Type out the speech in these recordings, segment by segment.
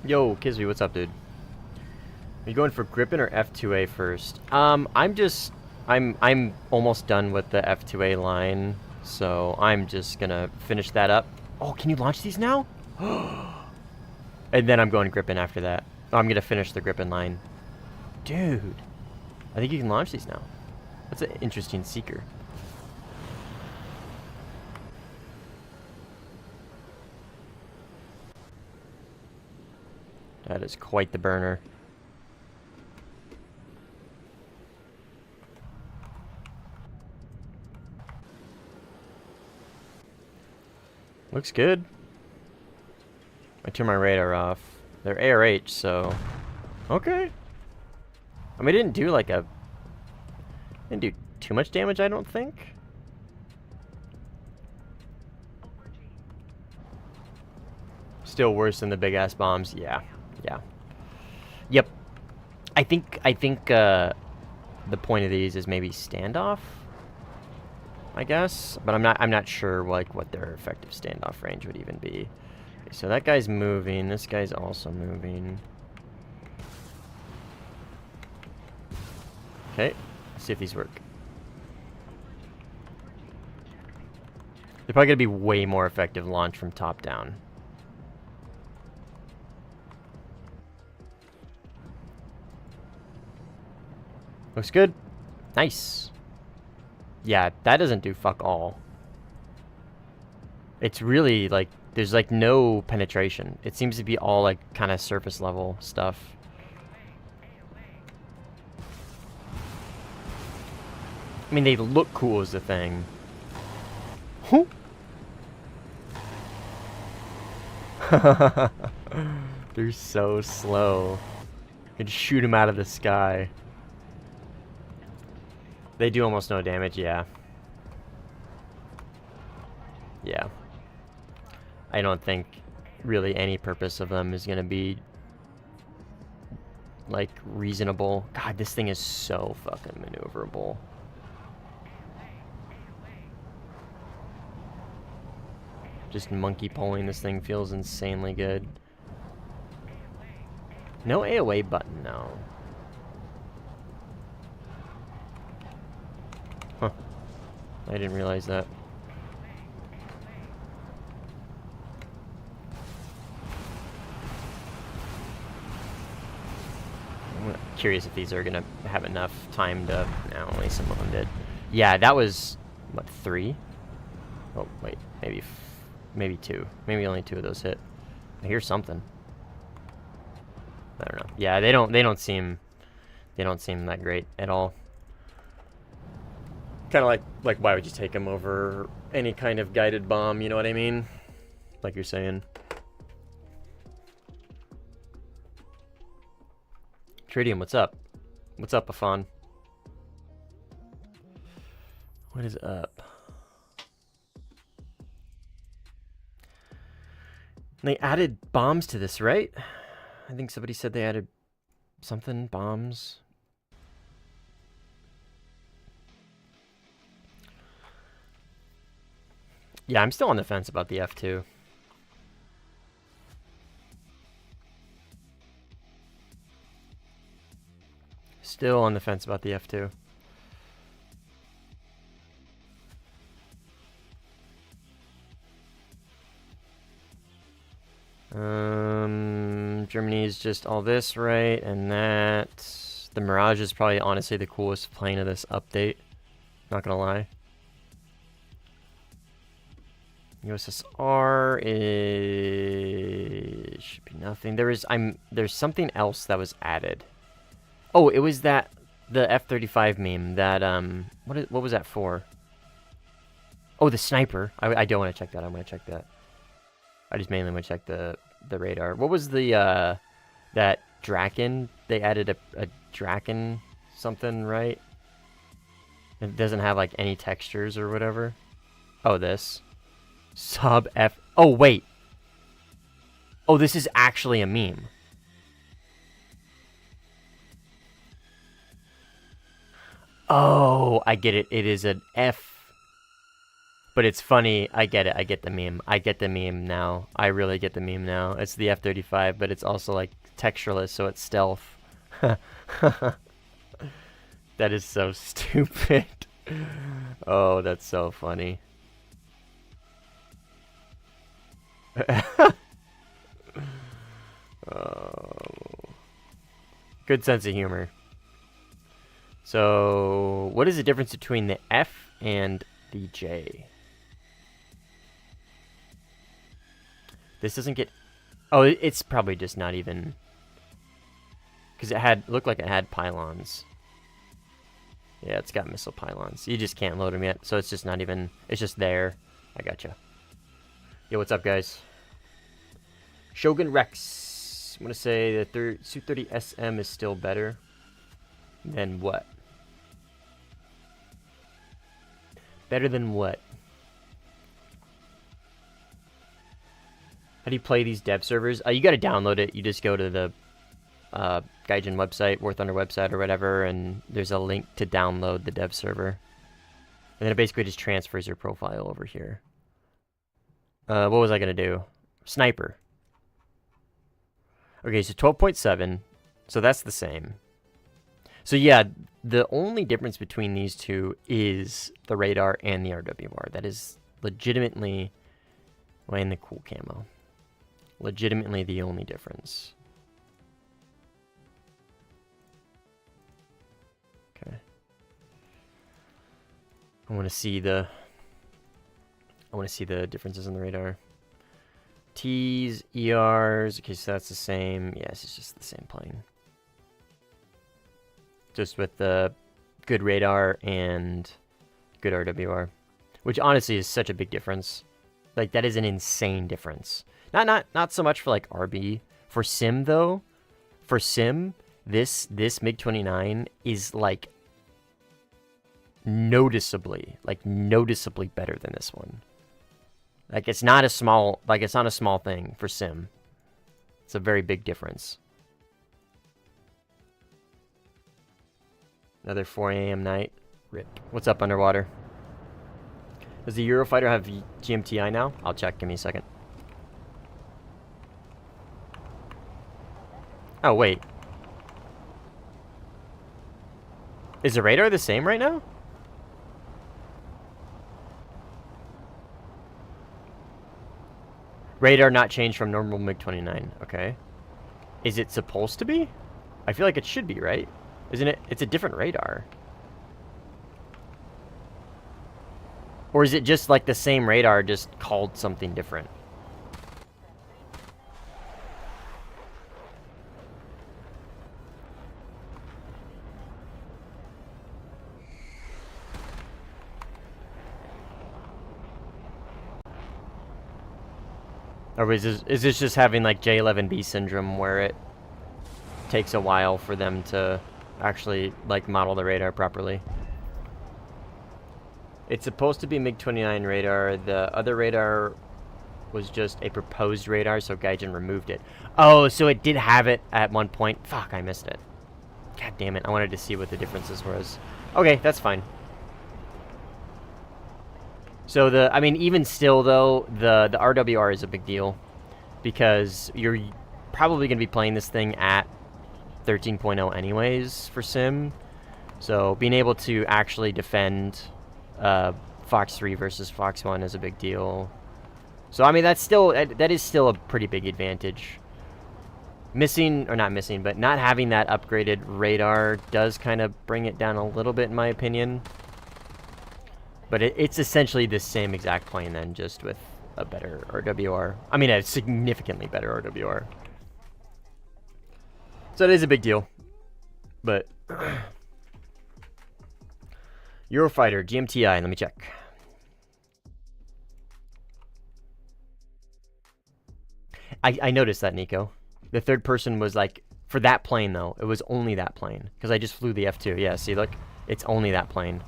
Yo, Kizby, what's up, dude? Are you going for Grippin or F2A first? I'm almost done with the F2A line, so I'm just gonna finish that up. Oh, can you launch these now? And then I'm going Grippin after that. Oh, I'm gonna finish the Grippin line. Dude, I think you can launch these now. That's an interesting seeker. That is quite the burner. Looks good. I turned my radar off. They're ARH, so... Okay. I mean, it didn't do like a... Didn't do too much damage, I don't think. Still worse than the big-ass bombs. Yeah. Yeah. Yep. I think the point of these is maybe standoff, I guess, but I'm not sure like what their effective standoff range would even be. Okay, so that guy's moving. This guy's also moving. Okay, let's see if these work. They're probably gonna be way more effective launch from top down. Looks good. Nice. Yeah, that doesn't do fuck all. It's really like, there's like no penetration. It seems to be all like kind of surface level stuff. I mean, they look cool as the thing. Whoo! They're so slow. You can shoot them out of the sky. They do almost no damage, yeah. Yeah. I don't think really any purpose of them is gonna be like reasonable. God, this thing is so fucking maneuverable. Just monkey pulling this thing feels insanely good. No AOA button, no. Huh. I didn't realize that. I'm curious if these are gonna have enough time to... No, only some of them did. Yeah, that was... What, 3? Oh, wait. Maybe 2. Maybe only 2 of those hit. I hear something. I don't know. Yeah, they don't seem that great at all. Kind of like why would you take them over any kind of guided bomb, you know what I mean? Like you're saying. Tritium, what's up? What's up, Afan? What is up? They added bombs to this, right? I think somebody said they added something, bombs. Yeah, I'm still on the fence about the F2. Still on the fence about the F2. Germany is just all this, right? And that. The Mirage is probably honestly the coolest plane of this update. Not gonna lie. USSR is should be nothing. There's something else that was added. Oh, it was the F-35 meme that what was that for? Oh, the sniper. I don't want to check that. I want to check that. I just mainly want to check the radar. What was the that Draken? They added a Draken something, right? It doesn't have like any textures or whatever. Oh, this. Sub F. Oh, wait. Oh, this is actually a meme. Oh, I get it. It is an F. But it's funny. I get it. I get the meme. I get the meme now. I really get the meme now. It's the F-35, but it's also like textureless, so it's stealth. That is so stupid. Oh, that's so funny. Oh. Good sense of humor. So, what is the difference between the F and the J? This doesn't get... Oh, it's probably just not even... Because it looked like it had pylons. Yeah, it's got missile pylons. You just can't load them yet, so it's just not even... It's just there. I gotcha. Yo, what's up, guys? Shogun Rex. I'm going to say the Su-30 SM is still better. Than what? Better than what? How do you play these dev servers? You got to download it. You just go to the Gaijin website, Warthunder website or whatever, and there's a link to download the dev server. And then it basically just transfers your profile over here. What was I going to do? Sniper. Okay, so 12.7. So that's the same. So yeah, the only difference between these two is the radar and the RWR. That is legitimately, well, and the cool camo. Legitimately the only difference. Okay. I want to see the differences in the radar. T's, ERs, okay, so that's the same. Yes, it's just the same plane. Just with the good radar and good RWR. Which honestly is such a big difference. Like, that is an insane difference. Not so much for like RB. For Sim though, for Sim, this MiG-29 is like noticeably better than this one. Like, it's not a small thing for Sim. It's a very big difference. Another 4 a.m. night. Rip. What's up, Underwater? Does the Eurofighter have GMTI now? I'll check. Give me a second. Oh, wait. Is the radar the same right now? Radar not changed from normal MiG-29. Okay. Is it supposed to be? I feel like it should be, right? Isn't it? It's a different radar. Or is it just like the same radar, just called something different? Or is this just having like J11B syndrome where it takes a while for them to actually like model the radar properly? It's supposed to be MiG-29 radar. The other radar was just a proposed radar, so Gaijin removed it. Oh, so it did have it at one point. Fuck, I missed it. God damn it, I wanted to see what the differences was. Okay, that's fine. So I mean, even still though, the RWR is a big deal because you're probably going to be playing this thing at 13.0 anyways for Sim. So being able to actually defend Fox 3 versus Fox 1 is a big deal. So I mean, that is still a pretty big advantage. But not having that upgraded radar does kind of bring it down a little bit in my opinion. But it's essentially the same exact plane then, just with a better RWR. I mean, a significantly better RWR. So it is a big deal. But Eurofighter, GMTI, let me check. I noticed that, Nico. The third person was like, for that plane though, it was only that plane. Because I just flew the F2. Yeah, see, look, it's only that plane.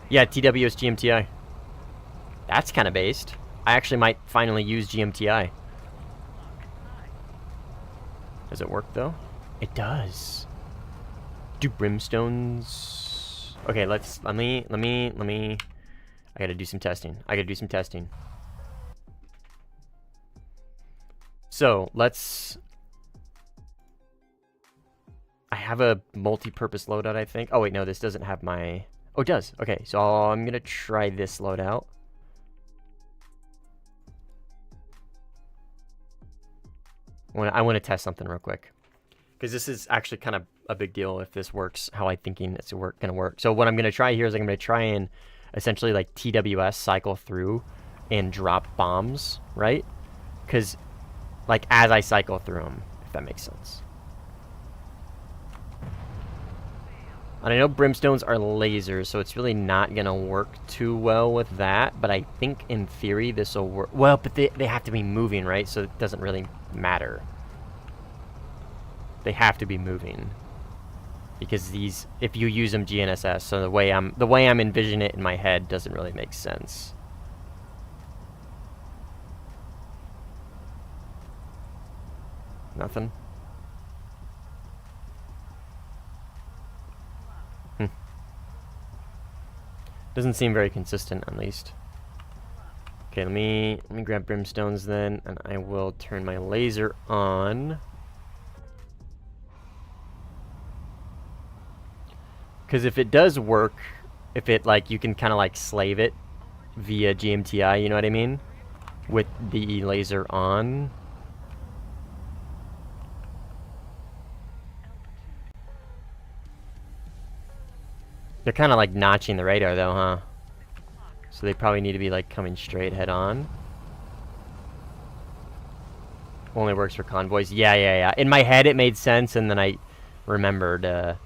Yeah, TWS GMTI. That's kind of based. I actually might finally use GMTI. Does it work though? It does. Do brimstones? Okay, let me. I gotta do some testing. I gotta do some testing. So, let's... I have a multi-purpose loadout, I think. Oh, wait, no, this doesn't have my... Oh, it does. Okay, so I'm gonna try this loadout. I want to test something real quick. Because this is actually kind of a big deal if this works how I'm thinking it's gonna work. So what I'm gonna try here is I'm gonna try and essentially like TWS cycle through and drop bombs, right? Because like as I cycle through them, if that makes sense. And I know brimstones are lasers, so it's really not gonna work too well with that. But I think in theory this will work. Well, but they have to be moving, right? So it doesn't really matter. They have to be moving. Because these, if you use them GNSS, so the way I'm envisioning it in my head doesn't really make sense. Nothing. Doesn't seem very consistent, at least. Okay, let me grab brimstones then, and I will turn my laser on. Because if it does work, if it, like, you can kind of, like, slave it via GMTI, you know what I mean? With the laser on. They're kind of, like, notching the radar, though, huh? So they probably need to be, like, coming straight head-on. Only works for convoys. Yeah. In my head, it made sense, and then I remembered,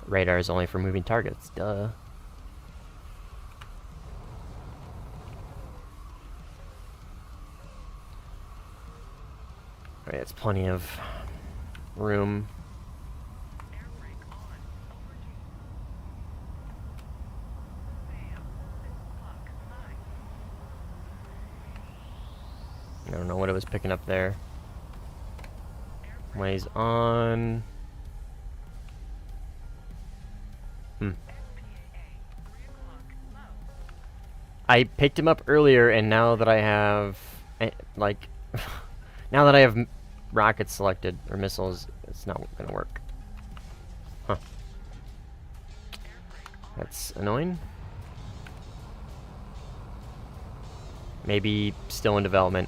radar is only for moving targets. Duh. Alright, that's plenty of room. I don't know what it was picking up there. Ways on. I picked him up earlier, and now that I have, like, now that I have rockets selected, or missiles, it's not gonna work. Huh. That's annoying. Maybe still in development.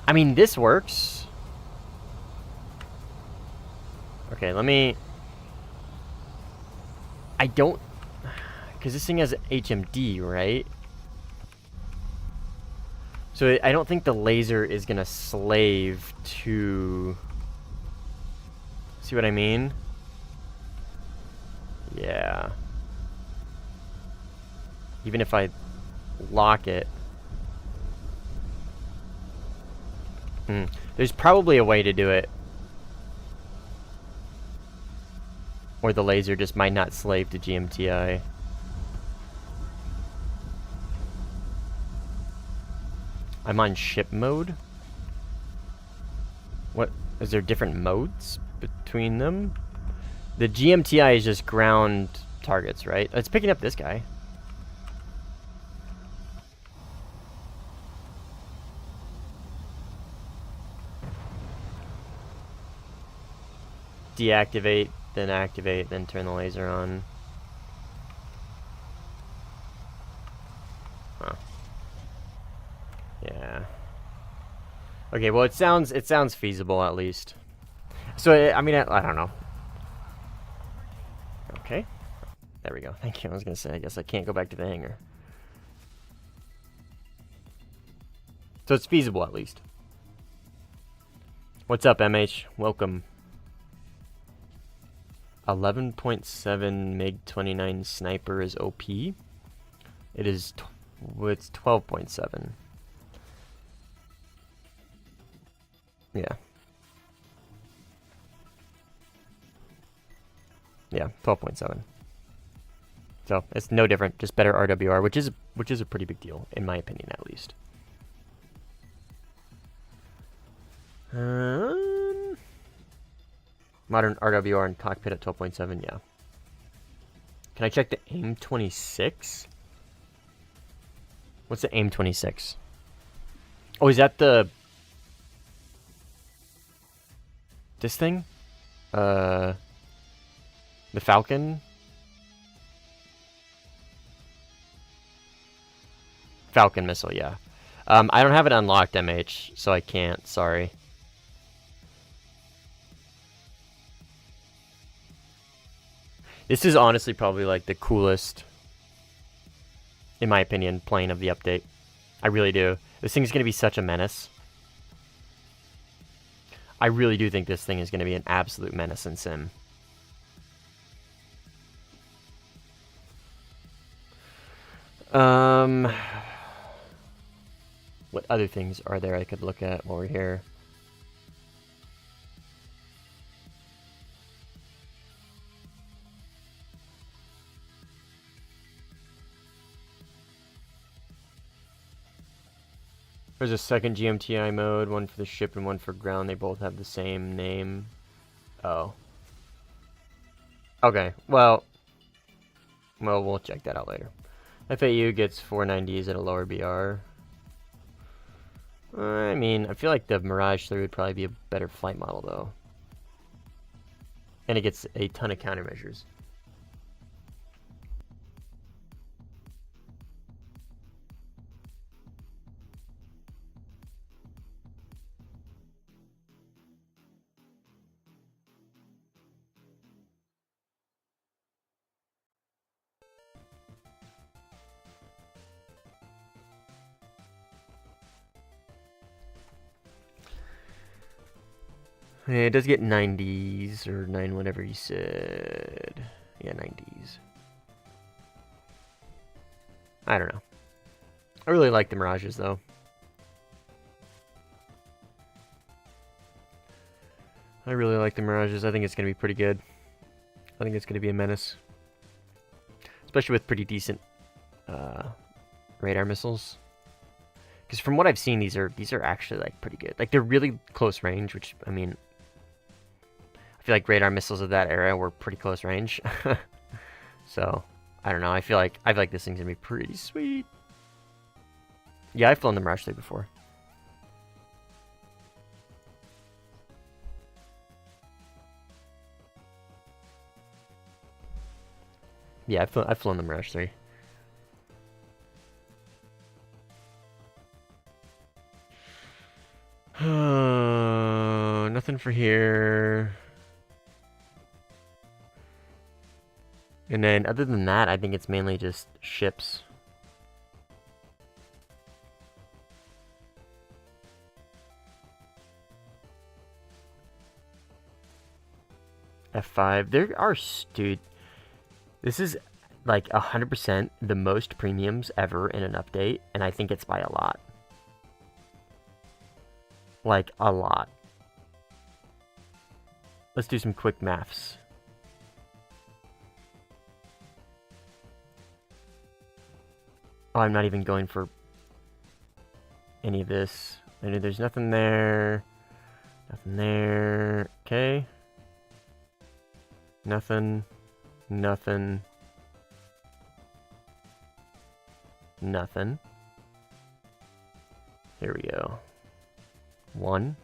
I mean, this works. Okay, let me... I don't... Because this thing has HMD, right? So I don't think the laser is going to slave to... See what I mean? Yeah. Even if I lock it. There's probably a way to do it. Or the laser just might not slave to GMTI. I'm on ship mode. What? Is there different modes between them? The GMTI is just ground targets, right? It's picking up this guy. Deactivate, then activate, then turn the laser on. Huh. Yeah. Okay, well it sounds feasible at least. So I mean I don't know. Okay. There we go. Thank you. I was gonna say I guess I can't go back to the hangar. So it's feasible at least. What's up, MH? Welcome. 11.7 MiG-29 sniper is OP. It is it's 12.7. Yeah. Yeah, 12.7. So it's no different, just better RWR, which is a pretty big deal in my opinion, at least. Modern RWR and cockpit at 12.7, yeah. Can I check the AIM 26? What's the AIM 26? Oh, is that the... This thing? The Falcon? Falcon missile, yeah. I don't have it unlocked, MH, so I can't, sorry. This is honestly probably like the coolest, in my opinion, plane of the update. I really do. This thing's going to be such a menace. I really do think this thing is going to be an absolute menace in Sim. What other things are there I could look at while we're here? There's a second GMTI mode, one for the ship and one for ground. They both have the same name. Oh. Okay, well, we'll check that out later. FAU gets 490s at a lower BR. I mean, I feel like the Mirage 3 would probably be a better flight model, though. And it gets a ton of countermeasures. It does get 90s, or 9 whatever you said. Yeah, 90s. I don't know. I really like the Mirages, though. I really like the Mirages. I think it's going to be pretty good. I think it's going to be a menace. Especially with pretty decent radar missiles. Because from what I've seen, these are actually like pretty good. Like, they're really close range, which, I mean, I feel like radar missiles of that era were pretty close range. So, I don't know. I feel like this thing's gonna be pretty sweet. Yeah, I've flown the Mirage 3 before. Yeah, I've flown the Mirage 3. Nothing for here. And then, other than that, I think it's mainly just ships. F5. There are, dude. This is like 100% the most premiums ever in an update, and I think it's by a lot. Like, a lot. Let's do some quick maths. Oh, I'm not even going for any of this. There's nothing there. Nothing there. Okay. Nothing. Nothing. Nothing. Here we go. 1.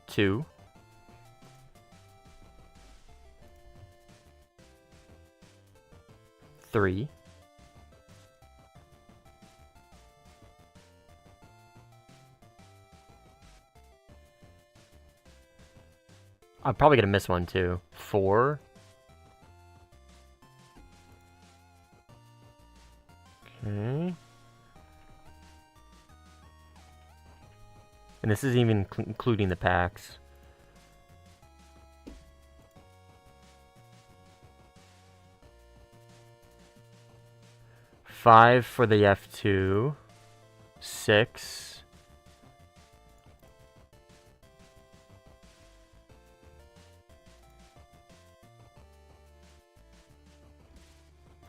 2. 3. 'I'm probably gonna miss one too. 4. Okay. And this is even including the packs. Five for the F2. 6.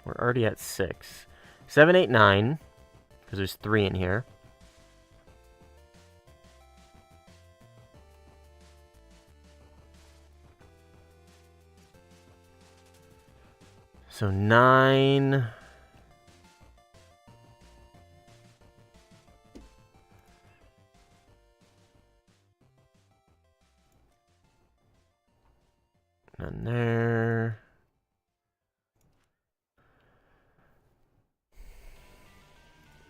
We're already at 6. 7, 8, 9. Because there's 3 in here. So 9. None there.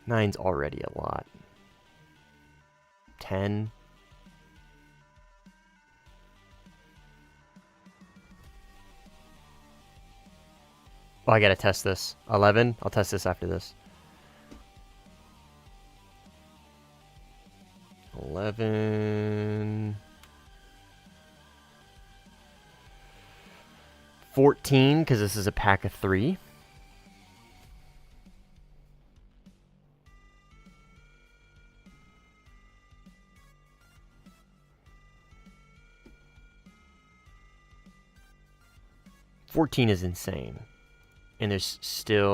9's already a lot. 10. Oh, I gotta test this. 11? I'll test this after this. 11. 14, because this is a pack of 3. $14 is insane. And there's still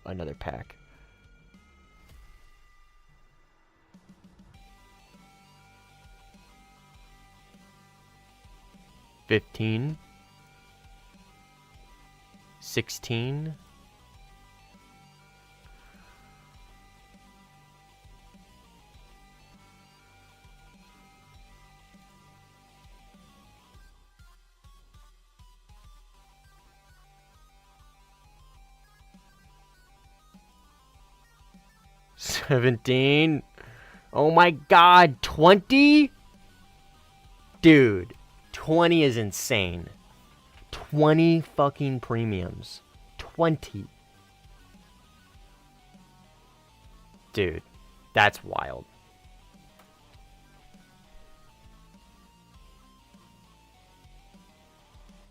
another pack. $15. 16. $17. Oh my god, 20? Dude, 20 is insane. 20 fucking premiums. 20. Dude, that's wild.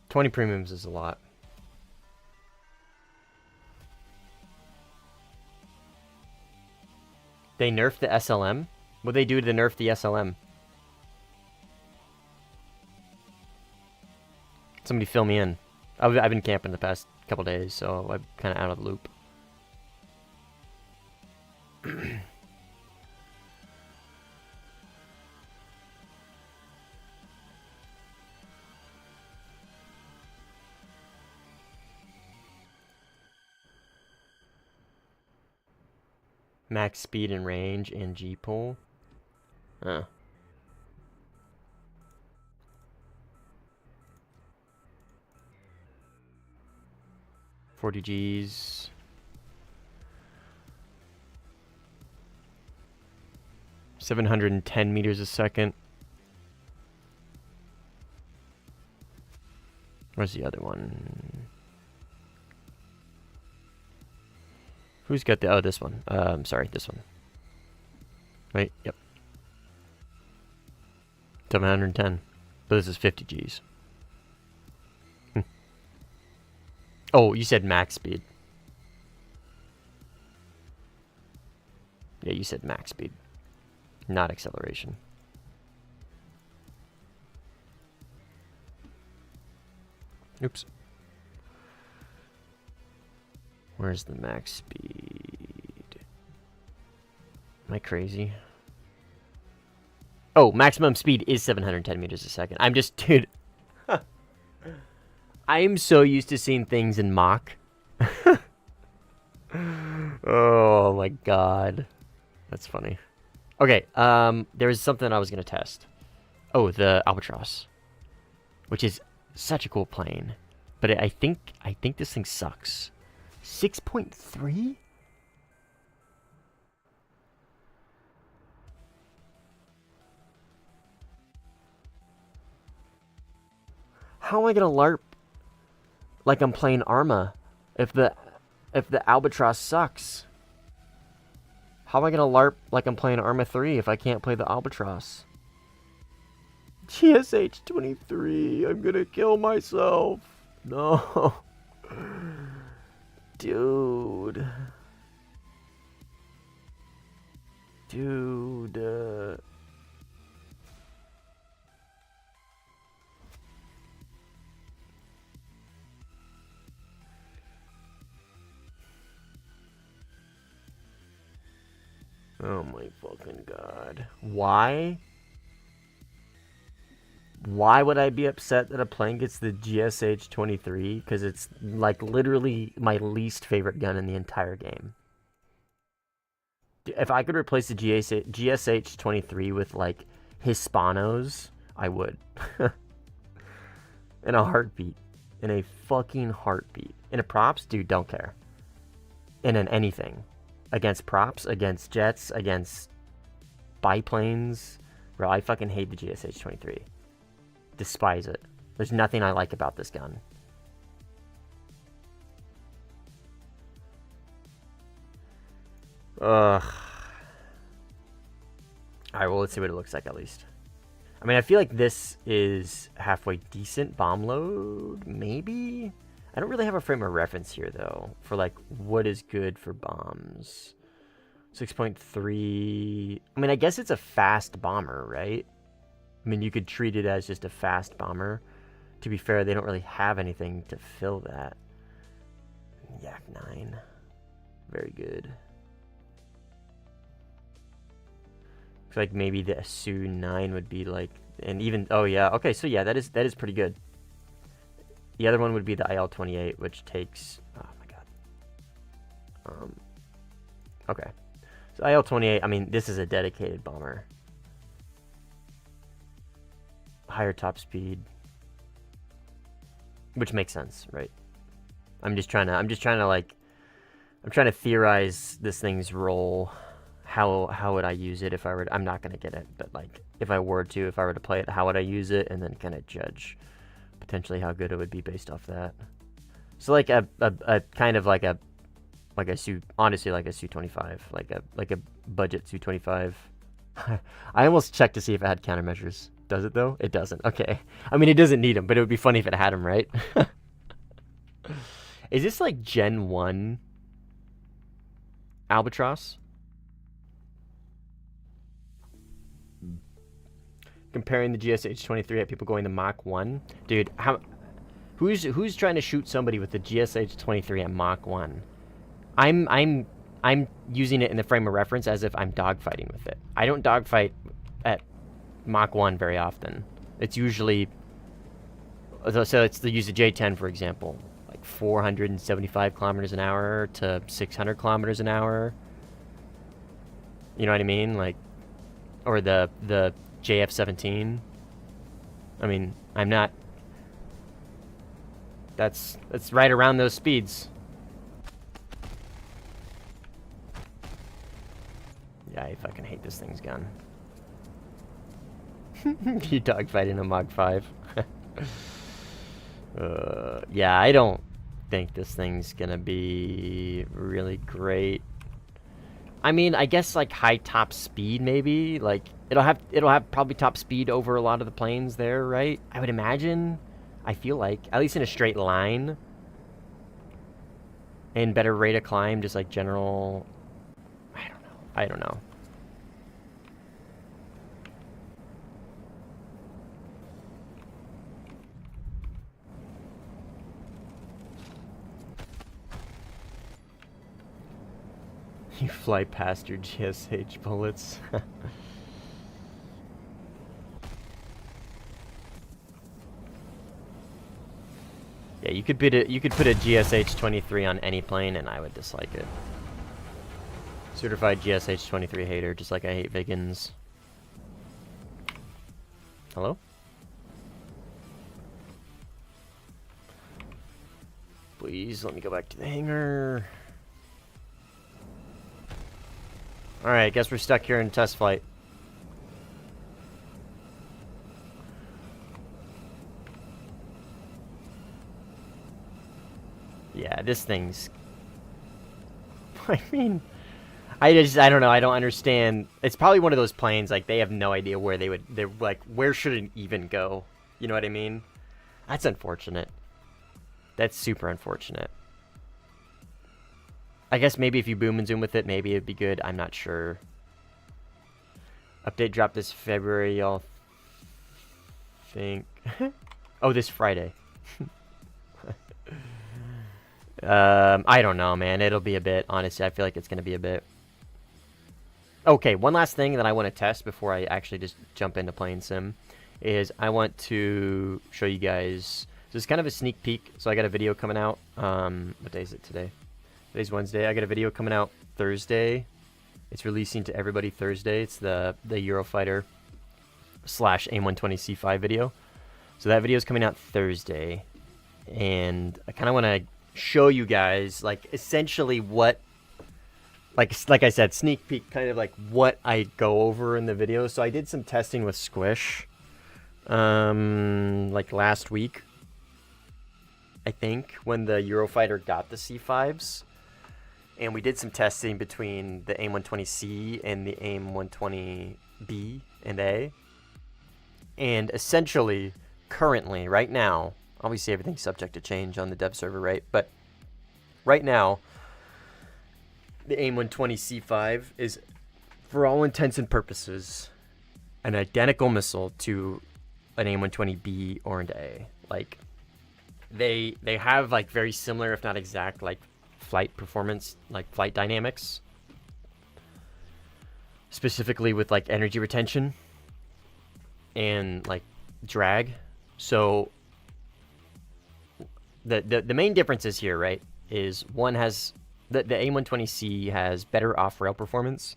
$20 premiums is a lot. They nerfed the SLM? What'd they do to nerf the SLM? Somebody fill me in. I've been camping the past couple days, so I'm kind of out of the loop. Max speed and range and G-pull. Huh. $40 Gs. $710 meters a second. Where's the other one? Who's got the... Oh, this one. Sorry, this one. Wait, yep. 710. But this is 50 Gs. Oh, you said max speed. Yeah, you said max speed. Not acceleration. Oops. Where's the max speed? Am I crazy? Oh, maximum speed is 710 meters a second. I'm just, dude. I am so used to seeing things in Mach. Oh my god. That's funny. Okay, there was something I was going to test. Oh, the Albatross. Which is such a cool plane. But I think this thing sucks. 6.3? How am I gonna LARP like I'm playing Arma if the Albatross sucks? How am I gonna LARP like I'm playing Arma 3 if I can't play the Albatross? GSH 23, I'm gonna kill myself. No. Dude. Oh my fucking god. Why? Why would I be upset that a plane gets the GSH-23? Because it's like literally my least favorite gun in the entire game. If I could replace the GSH-23 with like Hispanos, I would. In a heartbeat. In a fucking heartbeat. In a props, dude, don't care. And in anything. Against props, against jets, against biplanes. Bro, I fucking hate the GSH-23. Despise it. There's nothing I like about this gun. Ugh. Alright, well, let's see what it looks like at least. I mean, I feel like this is halfway decent bomb load, maybe? I don't really have a frame of reference here, though, for, like, what is good for bombs. 6.3... I mean, I guess it's a fast bomber, right? I mean, you could treat it as just a fast bomber. To be fair, they don't really have anything to fill that. Yak 9. Very good. Looks like maybe the Asu 9 would be like... And even... Oh, yeah. Okay, so yeah, that is pretty good. The other one would be the IL-28, which takes... Oh, my God. Okay. So IL-28, I mean, this is a dedicated bomber. Higher top speed, which makes sense, right? I'm trying to theorize this thing's role. How would I use it if I were to, I'm not gonna get it, but like if I were to play it, how would I use it, and then kind of judge potentially how good it would be based off that. So like a kind of like a Su, honestly, like a Su-25, like a budget Su-25. I almost checked to see if it had countermeasures. Does it though? It doesn't. Okay. I mean, it doesn't need them, but it would be funny if it had them, right? Is this like Gen 1 Albatross? Comparing the GSH-23 at people going to Mach 1? Dude, who's trying to shoot somebody with the GSH-23 at Mach 1? I'm using it in the frame of reference as if I'm dogfighting with it. I don't dogfight at Mach 1 very often. It's usually... So it's the use of J10, for example. Like 475 kilometers an hour to 600 kilometers an hour. You know what I mean? Like... Or the JF-17. I mean, I'm not... That's right around those speeds. Yeah, I fucking hate this thing's gun. You dogfighting a Mach 5. Yeah, I don't think this thing's gonna be really great. I mean, I guess like high top speed maybe. Like it'll have probably top speed over a lot of the planes there, right? I would imagine. I feel like at least in a straight line. And better rate of climb, just like general. I don't know. You fly past your GSH bullets. Yeah, you could put a GSH-23 on any plane and I would dislike it. Certified GSH-23 hater, just like I hate Vigans. Hello? Please let me go back to the hangar. Alright, guess we're stuck here in test flight. Yeah, this thing's... I mean... I don't know, I don't understand. It's probably one of those planes, like, they have no idea where they're like, where should it even go? You know what I mean? That's unfortunate. That's super unfortunate. I guess maybe if you boom and zoom with it, maybe it'd be good. I'm not sure. Update dropped this February, y'all think. Oh, this Friday. I don't know, man. It'll be a bit. Honestly, I feel like it's going to be a bit. Okay, one last thing that I want to test before I actually just jump into playing sim is I want to show you guys. So it's kind of a sneak peek. So I got a video coming out. What day is it today? Today's Wednesday. I got a video coming out Thursday. It's releasing to everybody Thursday. It's the Eurofighter / AIM-120C5 video. So that video is coming out Thursday, and I kind of want to show you guys, like, essentially what, like I said, sneak peek, kind of like what I go over in the video. So I did some testing with Squish, like last week, I think, when the Eurofighter got the C5s, and we did some testing between the AIM-120C and the AIM-120B and A, and essentially, currently, right now, obviously everything's subject to change on the dev server, right? But right now, the AIM-120C5 is, for all intents and purposes, an identical missile to an AIM-120B or an A. Like, they have, like, very similar, if not exact, like, flight performance, like, flight dynamics. Specifically with, like, energy retention and, like, drag. So the main differences here, right, is one has the AIM-120C has better off-rail performance,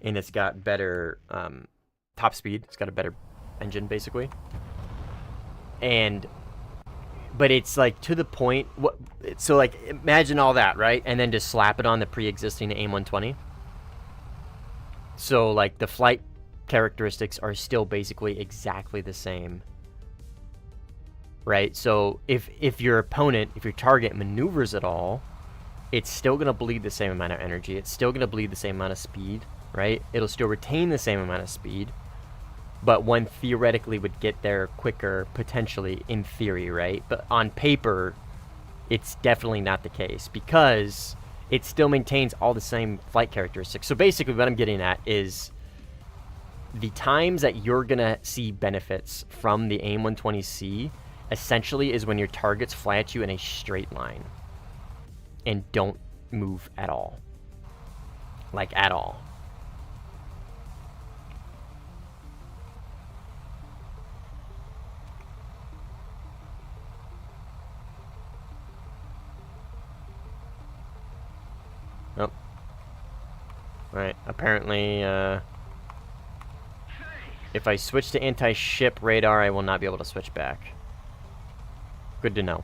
and it's got better top speed. It's got a better engine, basically. But it's like to the point. So like imagine all that, right, and then just slap it on the pre-existing AIM-120. So like the flight characteristics are still basically exactly the same. Right, so if your opponent, if your target maneuvers at all, it's still going to bleed the same amount of energy. It's still going to bleed the same amount of speed, right? It'll still retain the same amount of speed, but one theoretically would get there quicker, potentially, in theory, right? But on paper, it's definitely not the case, because it still maintains all the same flight characteristics. So basically what I'm getting at is the times that you're going to see benefits from the AIM-120C essentially is when your targets fly at you in a straight line and don't move at all. Like, at all. Nope. Alright, apparently, if I switch to anti-ship radar, I will not be able to switch back. Good to know.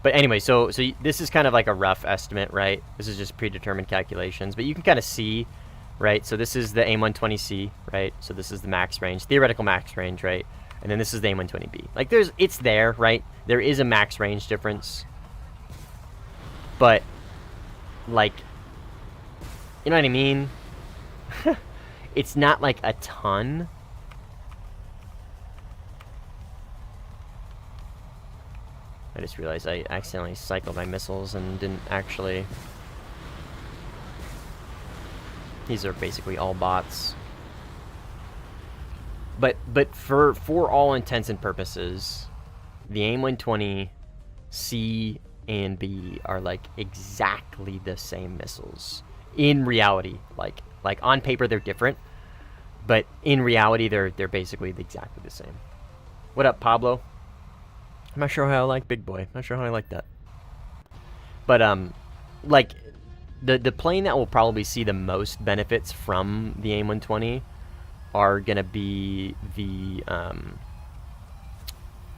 But anyway, so this is kind of like a rough estimate, right? This is just predetermined calculations, but you can kind of see, right? So this is the AIM-120C, right? So this is the max range, theoretical max range, right? And then this is the AIM-120B. Like, it's there, right? There is a max range difference, but like, you know what I mean? It's not like a ton. I just realized I accidentally cycled my missiles and didn't actually... These are basically all bots. But for all intents and purposes, the AIM-120 C and B are like exactly the same missiles. In reality, like on paper they're different, but in reality they're basically exactly the same. What up, Pablo? I'm not sure how I like Big Boy. Not sure how I like that. But like the plane that will probably see the most benefits from the AIM-120 are gonna be the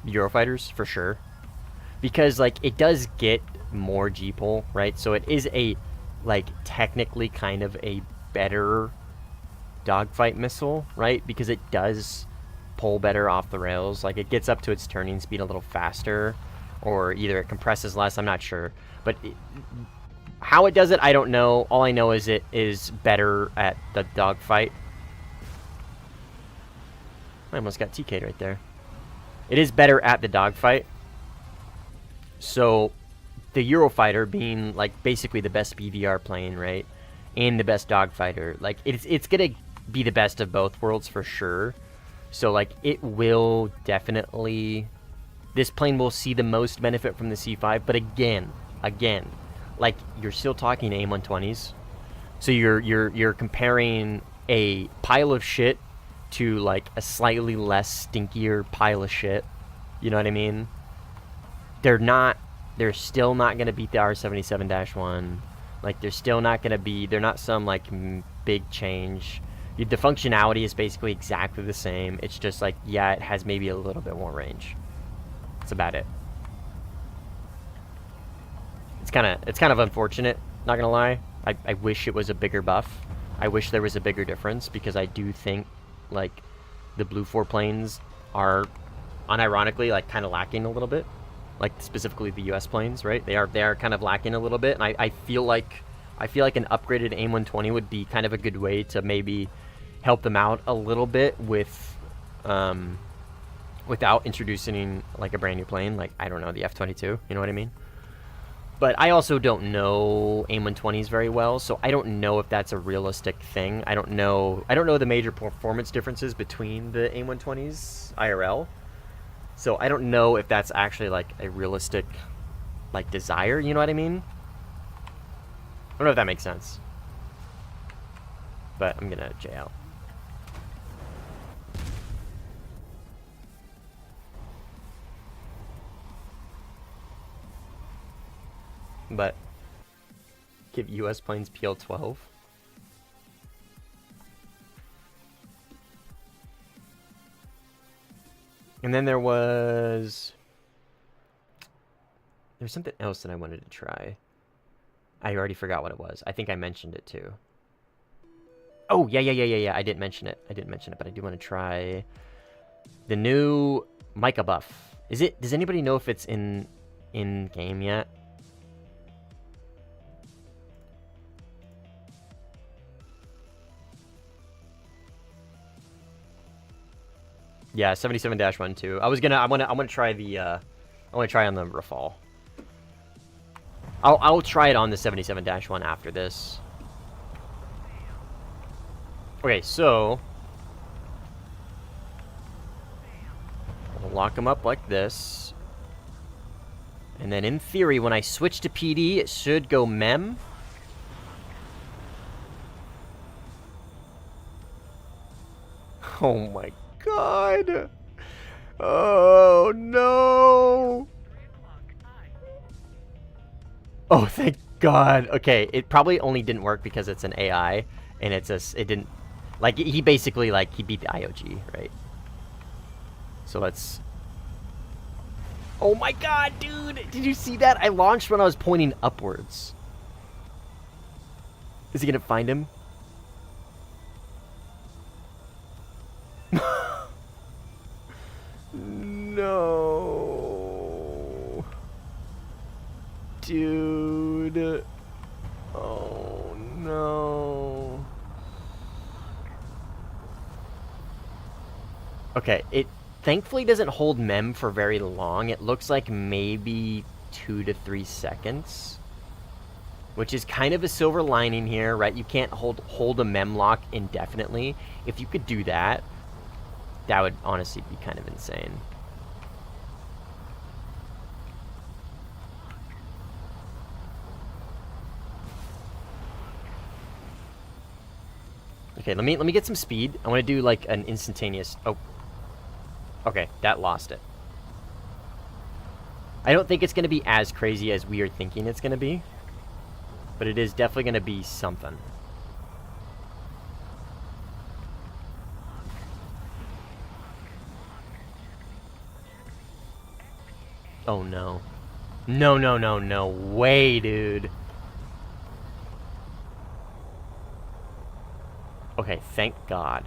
Eurofighters for sure, because like it does get more G-pole, right? So it is a like technically kind of a better dogfight missile, right? Because it does pull better off the rails. Like, it gets up to its turning speed a little faster, or either it compresses less, I'm not sure. But how it does it, I don't know. All I know is it is better at the dogfight. I almost got TK'd right there. It is better at the dogfight. So the Eurofighter being like basically the best BVR plane, right? And the best dogfighter, like it's gonna be the best of both worlds for sure. So like it will definitely, this plane will see the most benefit from the C5, but again, like you're still talking AIM-120s. So you're comparing a pile of shit to like a slightly less stinkier pile of shit. You know what I mean? They're still not gonna beat the R77-1. Like they're still not gonna be. They're not some like big change. The functionality is basically exactly the same. It's just like, yeah, it has maybe a little bit more range. That's about it. It's kind of unfortunate, not gonna lie. I wish it was a bigger buff. I wish there was a bigger difference, because I do think like the blue 4 planes are unironically like kind of lacking a little bit. Like specifically the US planes, right? They are kind of lacking a little bit, and I feel like an upgraded AIM-120 would be kind of a good way to maybe help them out a little bit with without introducing like a brand new plane, like, I don't know, the F-22, you know what I mean? But I also don't know AIM-120s very well, so I don't know if that's a realistic thing. I don't know the major performance differences between the AIM-120s IRL. So I don't know if that's actually like a realistic like desire, you know what I mean? I don't know if that makes sense. But I'm gonna J out. But give US planes PL-12. And then there's something else that I wanted to try. I already forgot what it was. I think I mentioned it too. Oh, yeah. I didn't mention it, but I do want to try the new Micah buff. Does anybody know if it's in game yet? Yeah, 77-1 too. I want to try on the Rafale. I'll try it on the 77-1 after this. Okay, so I'll lock them up like this. And then in theory, when I switch to PD, it should go MEM. Oh my God. Oh no. Oh, thank God. Okay, it probably only didn't work because it's an AI, and it didn't, like, he basically, like, he beat the IOG, right? So let's... Oh my God, dude! Did you see that? I launched when I was pointing upwards. Is he gonna find him? No. Dude. Oh no. Okay, it thankfully doesn't hold MEM for very long. It looks like maybe 2 to 3 seconds, which is kind of a silver lining here, right? You can't hold a MEM lock indefinitely. If you could do that, that would honestly be kind of insane. Okay, let me get some speed. I want to do like an instantaneous... Oh. Okay, that lost it. I don't think it's going to be as crazy as we are thinking it's going to be, but it is definitely going to be something. Oh no. No way, dude. Okay, thank God.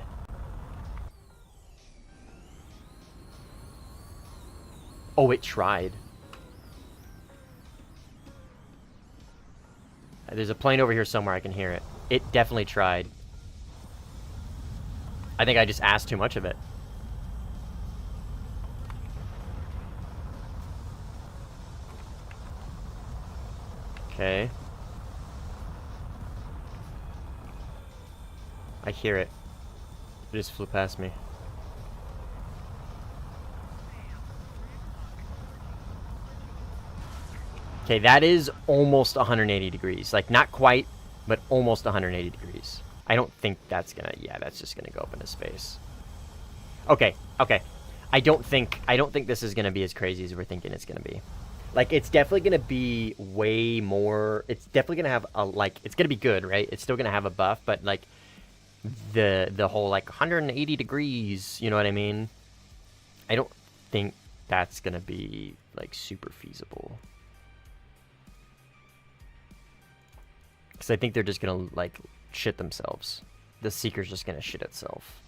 Oh, it tried. There's a plane over here somewhere, I can hear it. It definitely tried. I think I just asked too much of it. Okay. I hear it. It just flew past me. Okay, that is almost 180 degrees. Like, not quite, but almost 180 degrees. I don't think that's gonna... Yeah, that's just gonna go up into space. Okay, okay. I don't think this is gonna be as crazy as we're thinking it's gonna be. Like, it's definitely gonna be way more. It's definitely gonna have a it's gonna be good, right? It's still gonna have a buff, but like the whole like 180 degrees. You know what I mean? I don't think that's gonna be like super feasible. Because I think they're just gonna like shit themselves. The Seeker's just gonna shit itself.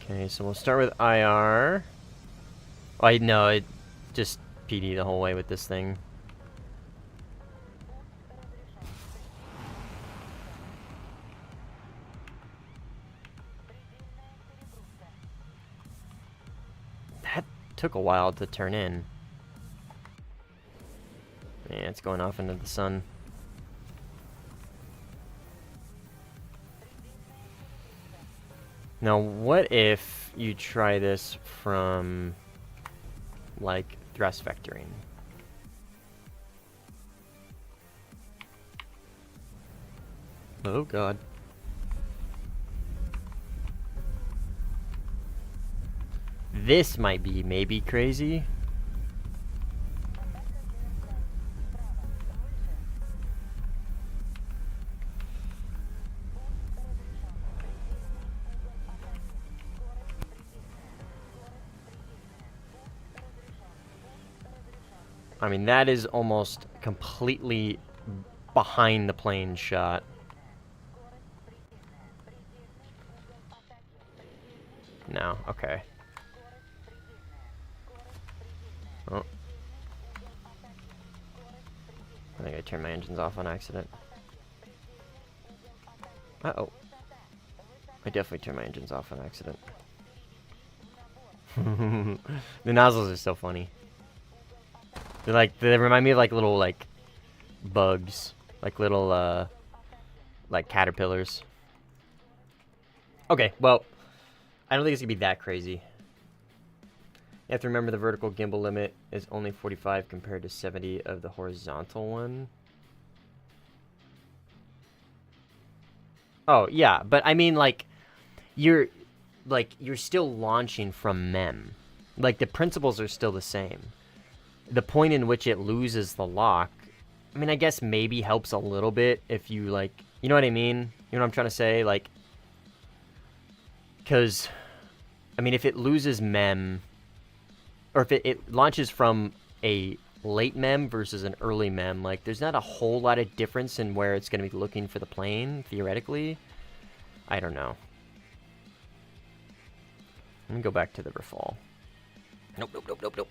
Okay, so we'll start with IR. Oh, I know, it just PD the whole way with this thing. That took a while to turn in. Yeah, it's going off into the sun. Now, what if you try this from, like, thrust vectoring? Oh, God. This might be maybe crazy. I mean, that is almost completely behind the plane shot. No, okay. Oh. I think I turned my engines off on accident. Uh-oh. I definitely turned my engines off on accident. The nozzles are so funny. They're like, they remind me of like little like bugs, like little like caterpillars. Okay, well, I don't think it's gonna be that crazy. You have to remember the vertical gimbal limit is only 45 compared to 70 of the horizontal one. Oh yeah, but I mean like you're still launching from MEM. Like the principles are still the same. The point in which it loses the lock, I mean, I guess maybe helps a little bit if you, like, you know what I mean? You know what I'm trying to say? Like, because, I mean, if it loses MEM, or if it launches from a late MEM versus an early MEM, like, there's not a whole lot of difference in where it's going to be looking for the plane, theoretically. I don't know. Let me go back to the Rafale. Nope, nope, nope, nope, nope.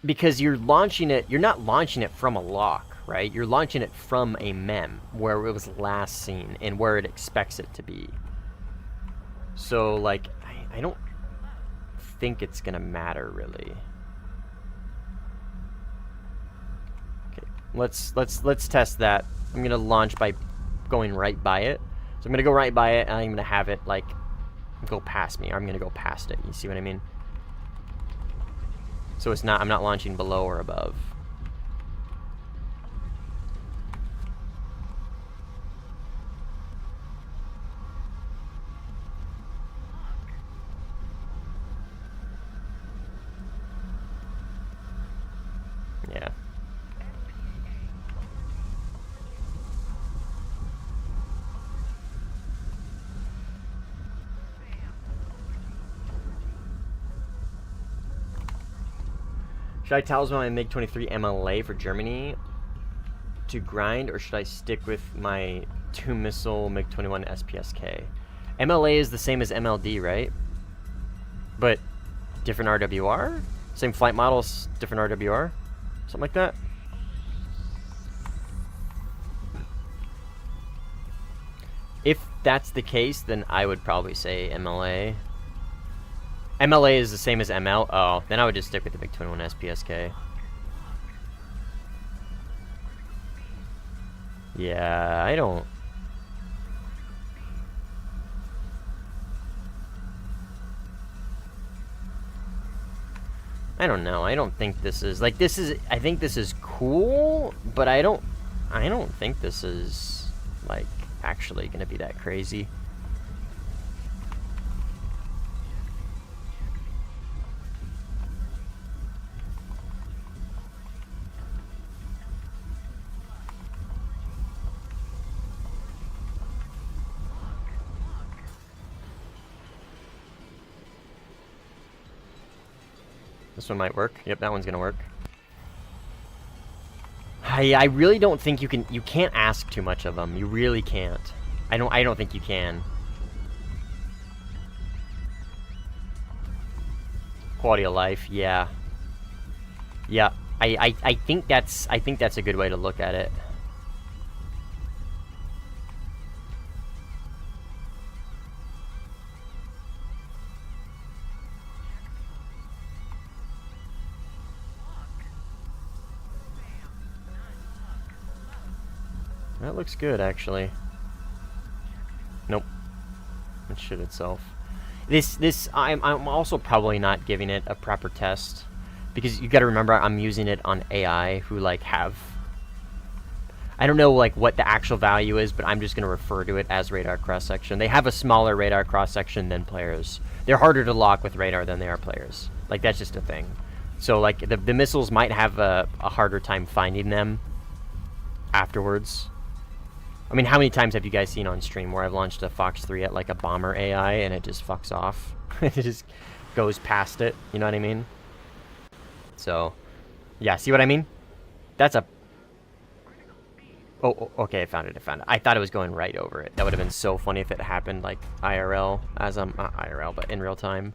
Because you're launching it, you're not launching it from a lock, right? You're launching it from a MEM where it was last seen and where it expects it to be. So, like, I don't think it's gonna matter really. Okay, let's test that. I'm gonna launch by going right by it. So I'm gonna go right by it, and I'm gonna have it like go past me. Or I'm gonna go past it. You see what I mean? So it's not, I'm not launching below or above. Yeah. Should I talisman my MiG-23 MLA for Germany to grind, or should I stick with my 2-missile MiG-21 SPSK? MLA is the same as MLD, right? But different RWR? Same flight models, different RWR? Something like that? If that's the case, then I would probably say MLA. MLA is the same as ML? Oh, then I would just stick with the MiG-21 SPSK. Yeah, I don't know. I don't think this is like I think this is cool, but I don't think this is like actually gonna be that crazy. This one might work. Yep, that one's gonna work. I really don't think you can't ask too much of them. You really can't. I don't think you can. Quality of life, yeah. Yeah. I think that's a good way to look at it. That looks good, actually. Nope. It shit itself. I'm also probably not giving it a proper test, because you got to remember I'm using it on AI who like have, I don't know like what the actual value is, but I'm just gonna refer to it as radar cross section. They have a smaller radar cross section than players. They're harder to lock with radar than they are players. Like that's just a thing. So like the missiles might have a harder time finding them afterwards. I mean, how many times have you guys seen on stream where I've launched a Fox 3 at like a bomber AI and it just fucks off? It just goes past it, you know what I mean? So, yeah, see what I mean? That's a... Oh, okay, I found it. I thought it was going right over it. That would have been so funny if it happened like IRL, as I'm... Not IRL, but in real time.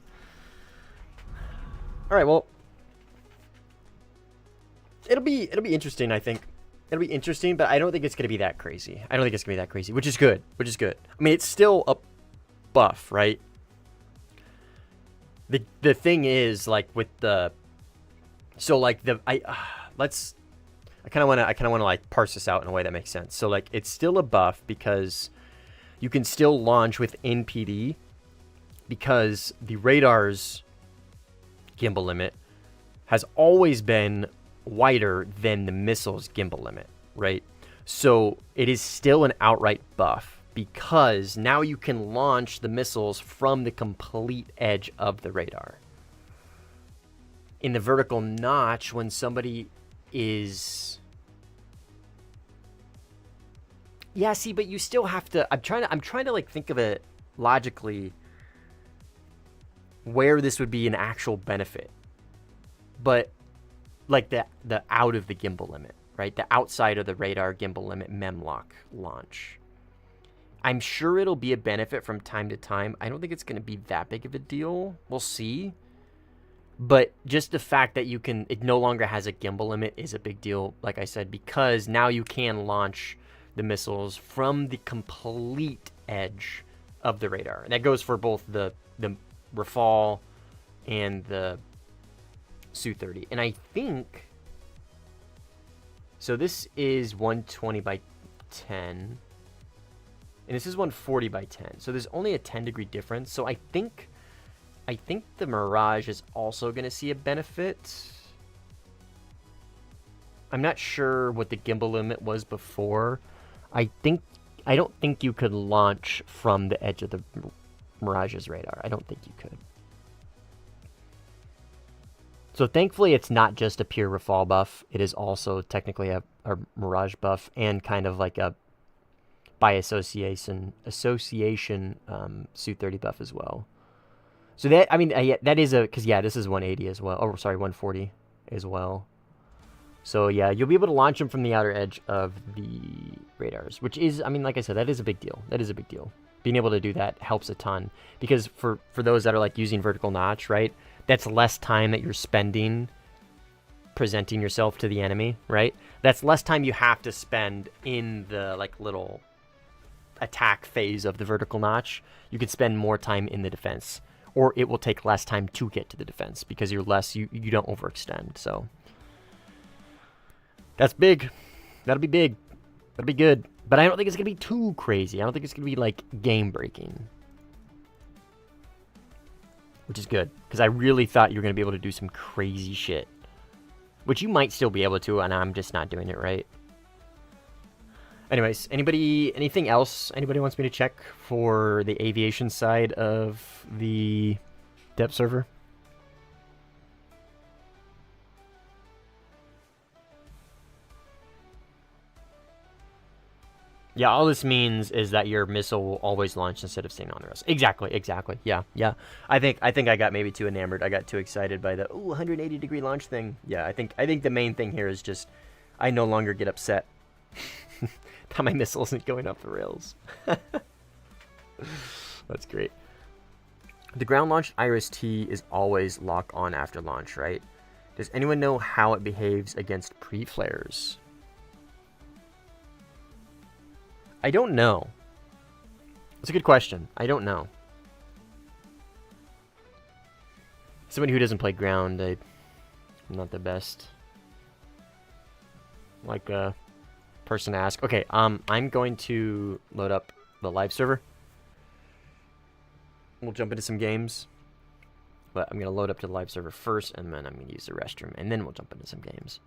Alright, well... It'll be interesting, I think. It'll be interesting, but I don't think it's going to be that crazy. Which is good. I mean, it's still a buff, right? The thing is, like, with the... So, like, I kind of want to, like, parse this out in a way that makes sense. So, like, it's still a buff because you can still launch with NPD because the radar's gimbal limit has always been wider than the missile's gimbal limit, right? So it is still an outright buff because now you can launch the missiles from the complete edge of the radar. In the vertical notch, when somebody is... Yeah, see, but you still have to... I'm trying to like think of it logically where this would be an actual benefit. But like the out of the gimbal limit, right? The outside of the radar gimbal limit memlock launch. I'm sure it'll be a benefit from time to time. I don't think it's going to be that big of a deal. We'll see. But just the fact that it no longer has a gimbal limit is a big deal, like I said, because now you can launch the missiles from the complete edge of the radar. And that goes for both the Rafale and the Su-30. And I think... So this is 120 by 10. And this is 140 by 10. So there's only a 10-degree difference. So I think the Mirage is also going to see a benefit. I'm not sure what the gimbal limit was before. I don't think you could launch from the edge of the Mirage's radar. I don't think you could. So thankfully, it's not just a pure Rafale buff. It is also technically a Mirage buff and kind of like a by association Su-30 buff as well. So that, I mean, yeah, that is because yeah, this is 180 as well. Oh, sorry, 140 as well. So yeah, you'll be able to launch them from the outer edge of the radars, which is, I mean, like I said, that is a big deal. Being able to do that helps a ton because for those that are like using vertical notch, right? That's less time that you're spending presenting yourself to the enemy, right? That's less time you have to spend in the like little attack phase of the vertical notch. You could spend more time in the defense, or it will take less time to get to the defense because you don't overextend. So that's big. That'll be big. That'll be good. But I don't think it's going to be too crazy. I don't think it's going to be, like, game-breaking. Which is good. Because I really thought you were going to be able to do some crazy shit. Which you might still be able to, and I'm just not doing it right. Anyways, anything else anybody wants me to check for the aviation side of the depth server? Yeah, all this means is that your missile will always launch instead of staying on the rails. Exactly. Yeah. I think I got maybe too enamored. I got too excited by the 180-degree launch thing. Yeah, I think the main thing here is just I no longer get upset that my missile isn't going off the rails. That's great. The ground launch IRIS-T is always lock on after launch, right? Does anyone know how it behaves against pre-flares? I don't know. It's a good question. I don't know. Somebody who doesn't play ground, I'm not the best. Like a person to ask. Okay, I'm going to load up the live server. We'll jump into some games. But I'm going to load up to the live server first, and then I'm going to use the restroom, and then we'll jump into some games.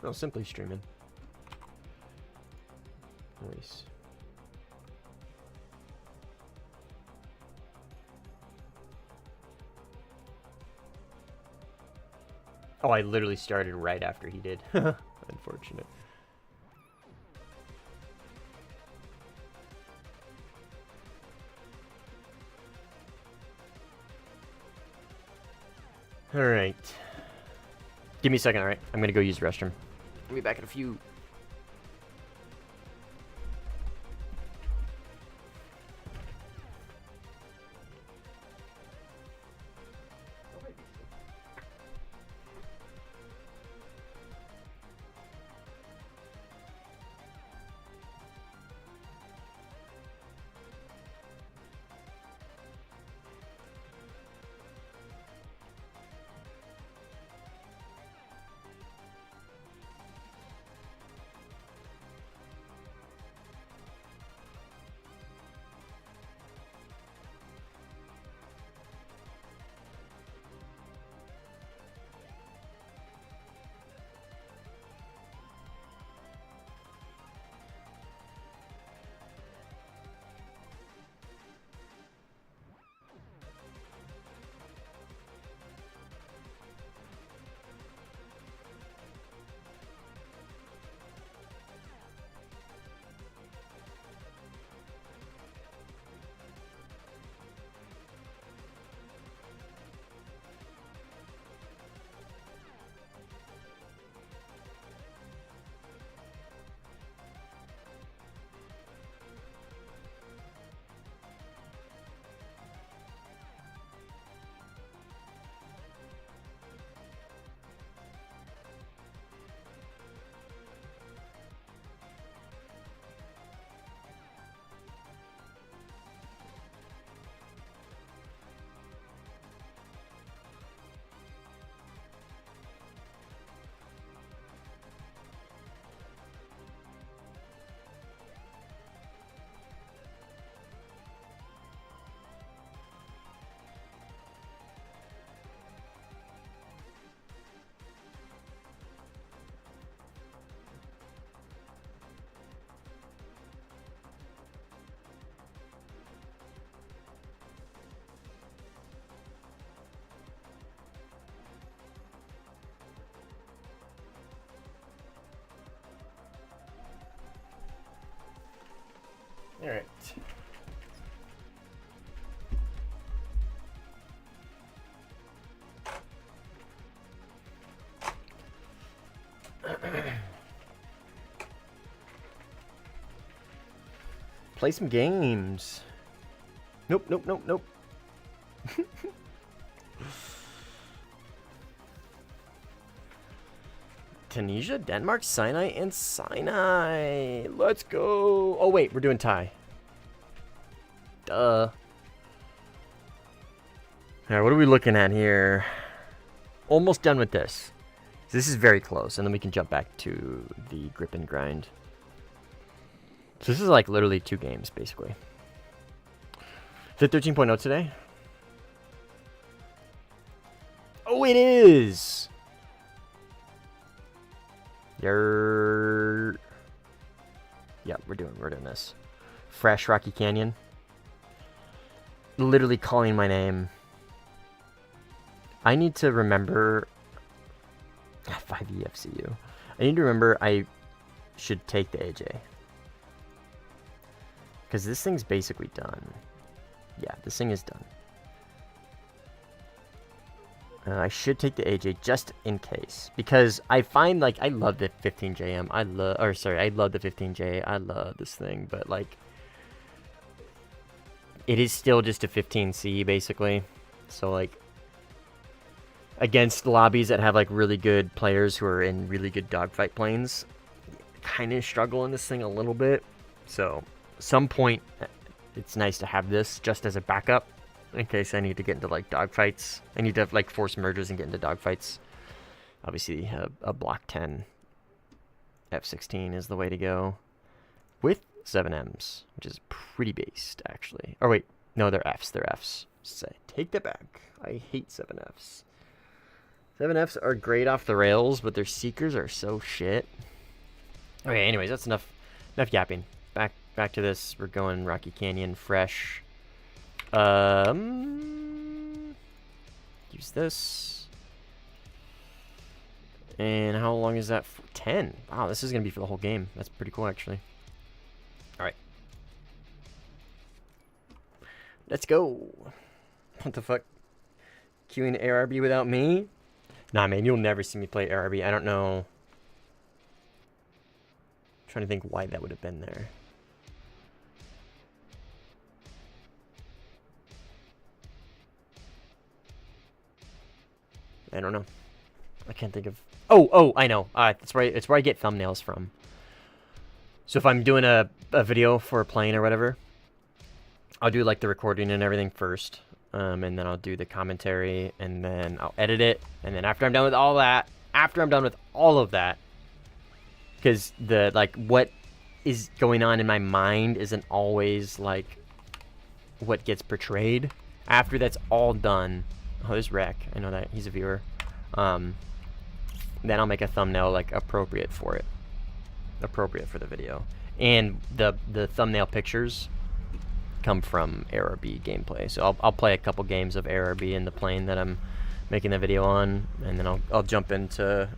No, simply streaming. Nice. Oh, I literally started right after he did. Unfortunate. Alright. Give me a second, alright? I'm gonna go use the restroom. I'll be back in a few. All right. Play some games. Nope. Tunisia, Denmark, Sinai, and Sinai. Let's go. Oh, wait, we're doing Thai. Duh. Alright, what are we looking at here? Almost done with this. This is very close, and then we can jump back to the grip and grind. So this is like literally 2 games, basically. Is it 13.0 today? Oh, it is! Yeah, we're doing this. Fresh Rocky Canyon. Literally calling my name. I need to remember 5E FCU. I need to remember I should take the AJ. Because this thing's basically done. Yeah, this thing is done. I should take the AJ just in case. Because I find, like, I love the 15JM. I love the 15J. I love this thing. But, like, it is still just a 15C, basically. So, like, against lobbies that have, like, really good players who are in really good dogfight planes, kind of struggle in this thing a little bit. So, some point, it's nice to have this just as a backup in case I need to get into, like, dogfights. I need to, like, force mergers and get into dogfights. Obviously, a Block 10 F-16 is the way to go with 7Ms, which is pretty based, actually. Or wait, no, they're Fs. They're Fs. So, take that back. I hate 7Fs. 7Fs are great off the rails, but their seekers are so shit. Okay, anyways, that's enough yapping. Back to this. We're going Rocky Canyon fresh. Use this. And how long is that for? 10. Wow, this is going to be for the whole game. That's pretty cool, actually. Alright. Let's go. What the fuck? Queuing ARB without me? Nah, man, you'll never see me play ARB. I don't know. I'm trying to think why that would have been there. I don't know. I can't think of... Oh, I know. It's where I get thumbnails from. So if I'm doing a video for a plane or whatever, I'll do like the recording and everything first. And then I'll do the commentary, and then I'll edit it. And then after I'm done with all that, because the, like, what is going on in my mind isn't always, like, what gets portrayed. After that's all done... Oh, there's Rec. I know that. He's a viewer. Then I'll make a thumbnail, like, appropriate for it. Appropriate for the video. And the thumbnail pictures come from ARB gameplay. So I'll play a couple games of ARB in the plane that I'm making the video on. And then I'll jump into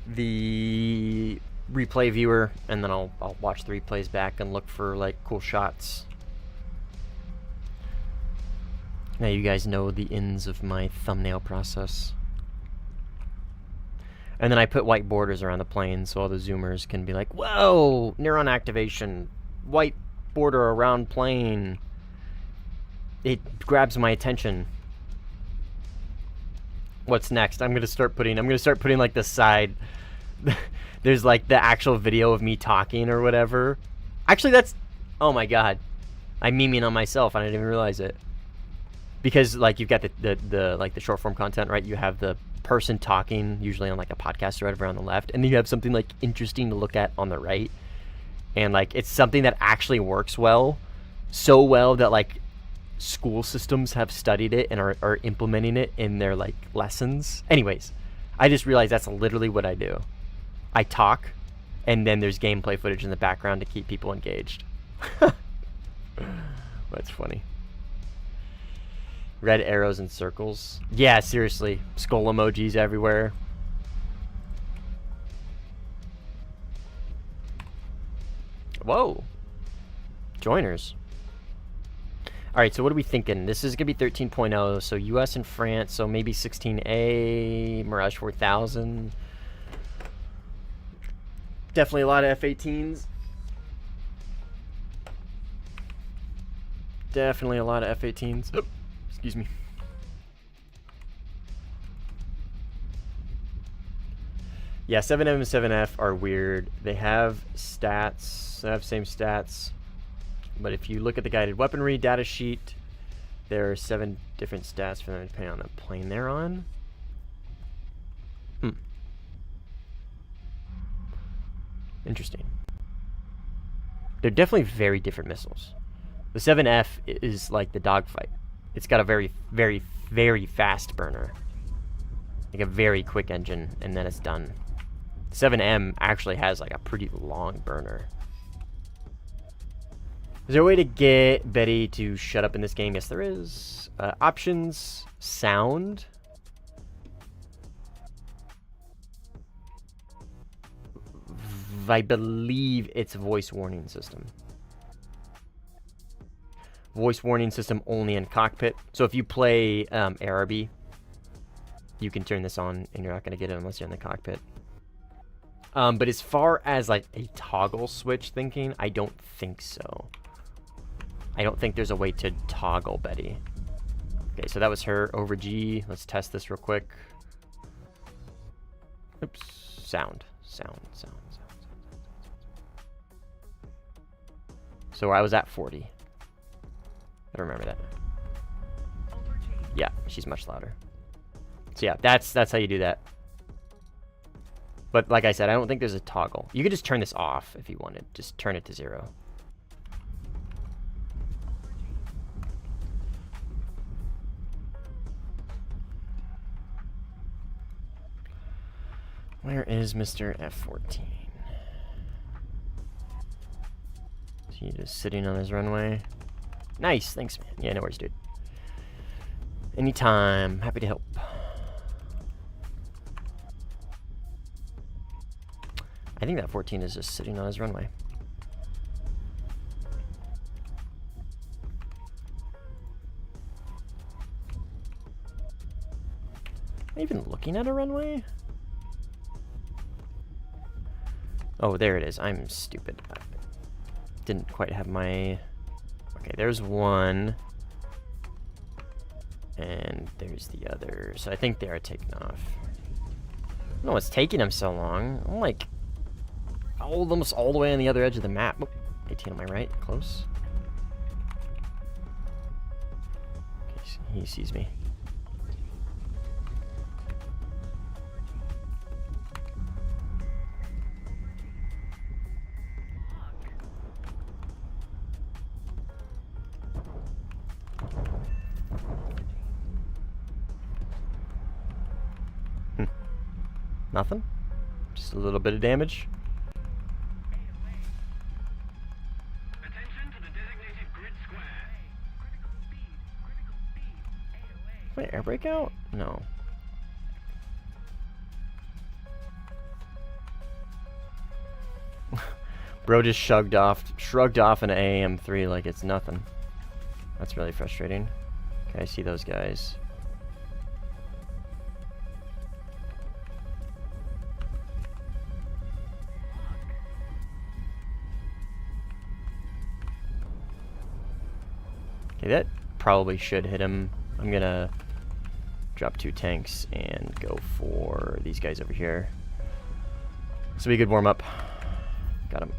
the replay viewer. And then I'll watch the replays back and look for, like, cool shots. Now you guys know the ins of my thumbnail process. And then I put white borders around the plane so all the zoomers can be like, whoa, neuron activation, white border around plane. It grabs my attention. What's next? I'm gonna start putting like the side. There's like the actual video of me talking or whatever. Actually, that's, oh my god, I'm memeing on myself. I didn't even realize it. Because, like, you've got the short form content, right? You have the person talking, usually on, like, a podcast or whatever on the left. And then you have something, like, interesting to look at on the right. And, like, it's something that actually works well. So well that, like, school systems have studied it and are implementing it in their, like, lessons. Anyways, I just realized that's literally what I do. I talk, and then there's gameplay footage in the background to keep people engaged. That's funny. Red arrows and circles. Yeah, seriously. Skull emojis everywhere. Whoa. Joiners. Alright, so what are we thinking? This is going to be 13.0, so US and France, so maybe 16A, Mirage 4000. Definitely a lot of F-18s. Definitely a lot of F-18s. Oh. Excuse me. Yeah, 7M and 7F are weird. They have stats. They have same stats. But if you look at the guided weaponry data sheet, there are 7 different stats for them depending on the plane they're on. Interesting. They're definitely very different missiles. The 7F is like the dogfight. It's got a very, very, very fast burner. Like a very quick engine, and then it's done. 7M actually has like a pretty long burner. Is there a way to get Betty to shut up in this game? Yes, there is. Options, sound. I believe it's voice warning system. Voice warning system only in cockpit. So if you play ARB, you can turn this on and you're not going to get it unless you're in the cockpit. But as far as like a toggle switch thinking, I don't think so. I don't think there's a way to toggle Betty. Okay, so that was her over G. Let's test this real quick. Oops. Sound. So I was at 40. I remember that. Yeah, she's much louder. So yeah, that's how you do that. But like I said, I don't think there's a toggle. You could just turn this off if you wanted. Just turn it to 0. Where is Mr. F-14? Is he just sitting on his runway? Nice, thanks, man. Yeah, no worries, dude. Anytime, happy to help. I think that 14 is just sitting on his runway. Am I even looking at a runway? Oh, there it is. I'm stupid. I didn't quite have my... Okay, there's one. And there's the other. So I think they are taking off. I don't know what's taking them so long. I'm like almost all the way on the other edge of the map. Oh, 18 on my right. Close. Okay, he sees me. Nothing. Just a little bit of damage. Attention to the designated grid square. Wait, air brake out? No. Bro just shrugged off an AM3 like it's nothing. That's really frustrating. Okay, I see those guys. Okay, that probably should hit him. I'm gonna drop 2 tanks and go for these guys over here. This will be a good warm-up. Got him.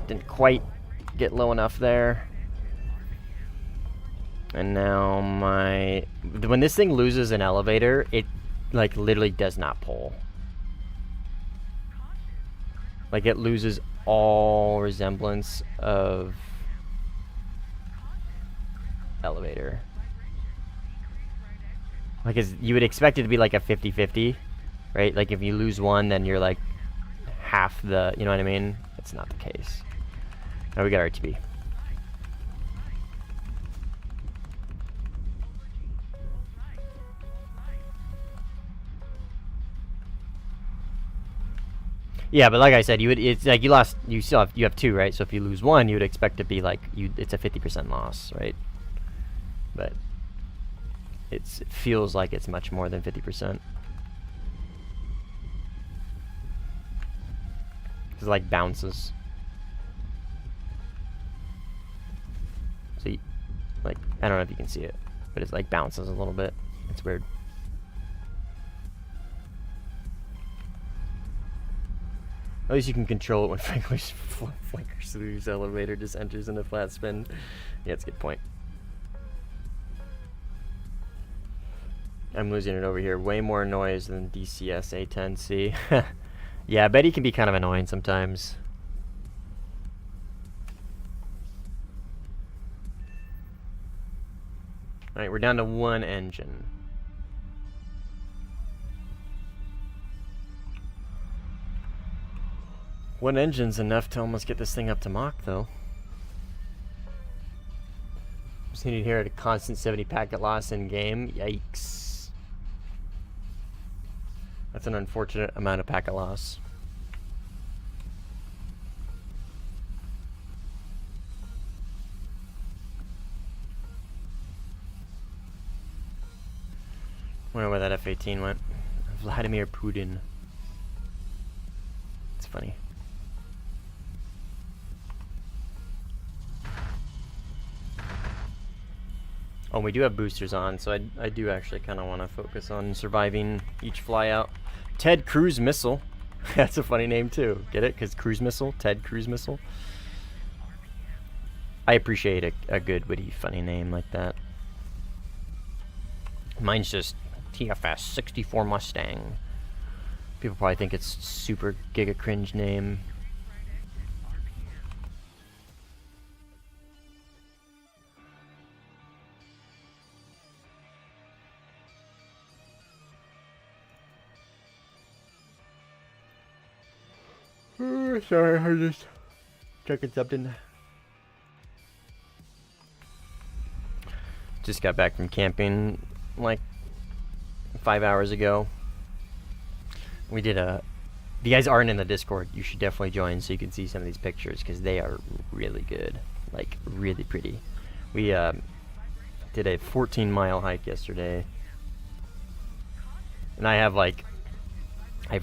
Didn't quite get low enough there. And now when this thing loses an elevator, it like literally does not pull. Like it loses all resemblance of elevator. Like you would expect it to be like a 50-50, right? Like if you lose one, then you're like half the, you know what I mean? It's not the case. Now we got RTB. Yeah, but like I said, it's like you have 2, right? So if you lose 1, you would expect to be like it's a 50% loss, right? But it feels like it's much more than 50%. It's like bounces. So like I don't know if you can see it, but it's like bounces a little bit. It's weird. At least you can control it when flankers lose elevator just enters into flat spin. Yeah, that's a good point. I'm losing it over here. Way more noise than DCS A10C. Yeah, I bet he can be kind of annoying sometimes. Alright, we're down to one engine. One engine's enough to almost get this thing up to Mach, though. Just needed here at a constant 70 packet loss in game. Yikes. That's an unfortunate amount of packet loss. Wonder where that F-18 went. Vladimir Putin. It's funny. Oh, we do have boosters on, so I do actually kind of want to focus on surviving each flyout. Ted Cruise Missile. That's a funny name too. Get it? Because cruise missile? Ted Cruise Missile. I appreciate a good, witty, funny name like that. Mine's just TFS 64 Mustang. People probably think it's super giga cringe name. Sorry, I just checking something. Just got back from camping like 5 hours ago. We did a... If you guys aren't in the Discord, you should definitely join so you can see some of these pictures because they are really good. Like, really pretty. We did a 14-mile hike yesterday. And I have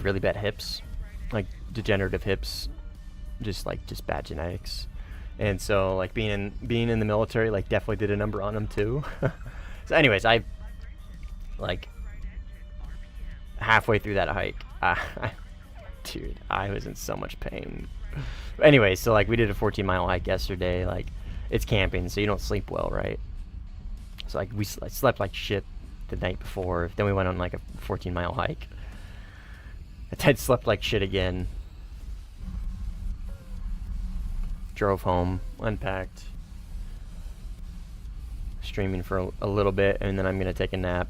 really bad hips. Like, degenerative hips. Just bad genetics. And so, like, being in the military, like, definitely did a number on them, too. So anyways, halfway through that hike, dude, I was in so much pain. But anyway, so, like, we did a 14-mile hike yesterday. Like, it's camping, so you don't sleep well, right? So, like, we slept like shit the night before. Then we went on, like, a 14-mile hike. Ted slept like shit again. Drove home, unpacked, streaming for a little bit, and then I'm gonna take a nap.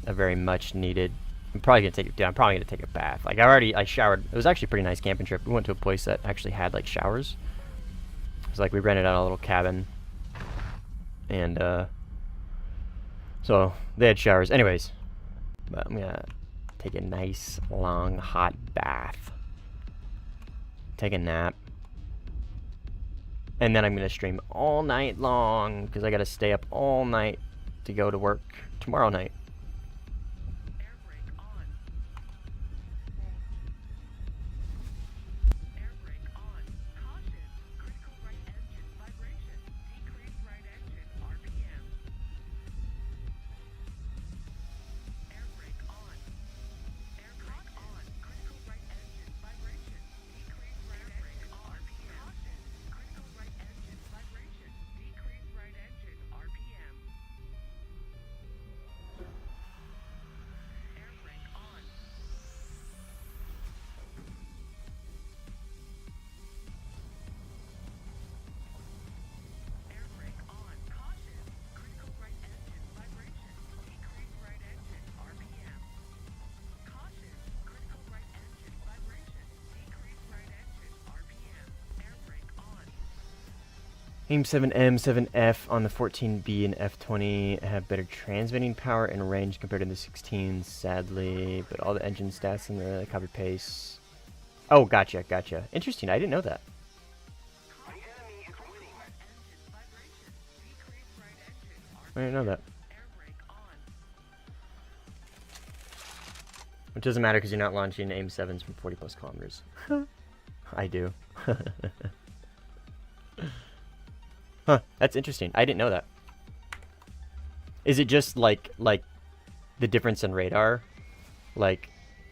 A very much needed. I'm probably gonna take a bath. Like, I showered. It was actually a pretty nice camping trip. We went to a place that actually had like showers. It's like we rented out a little cabin, and so they had showers. Anyways, but I'm gonna take a nice long hot bath, take a nap. And then I'm going to stream all night long because I got to stay up all night to go to work tomorrow night. AIM 7M, 7F on the 14B and F20 have better transmitting power and range compared to the 16, sadly, but all the engine stats in the copy paste. Oh, gotcha. Interesting, I didn't know that. I didn't know that. It doesn't matter because you're not launching AIM 7s from 40 plus kilometers. I do. Huh, that's interesting. I didn't know that. Is it just like the difference in radar? Like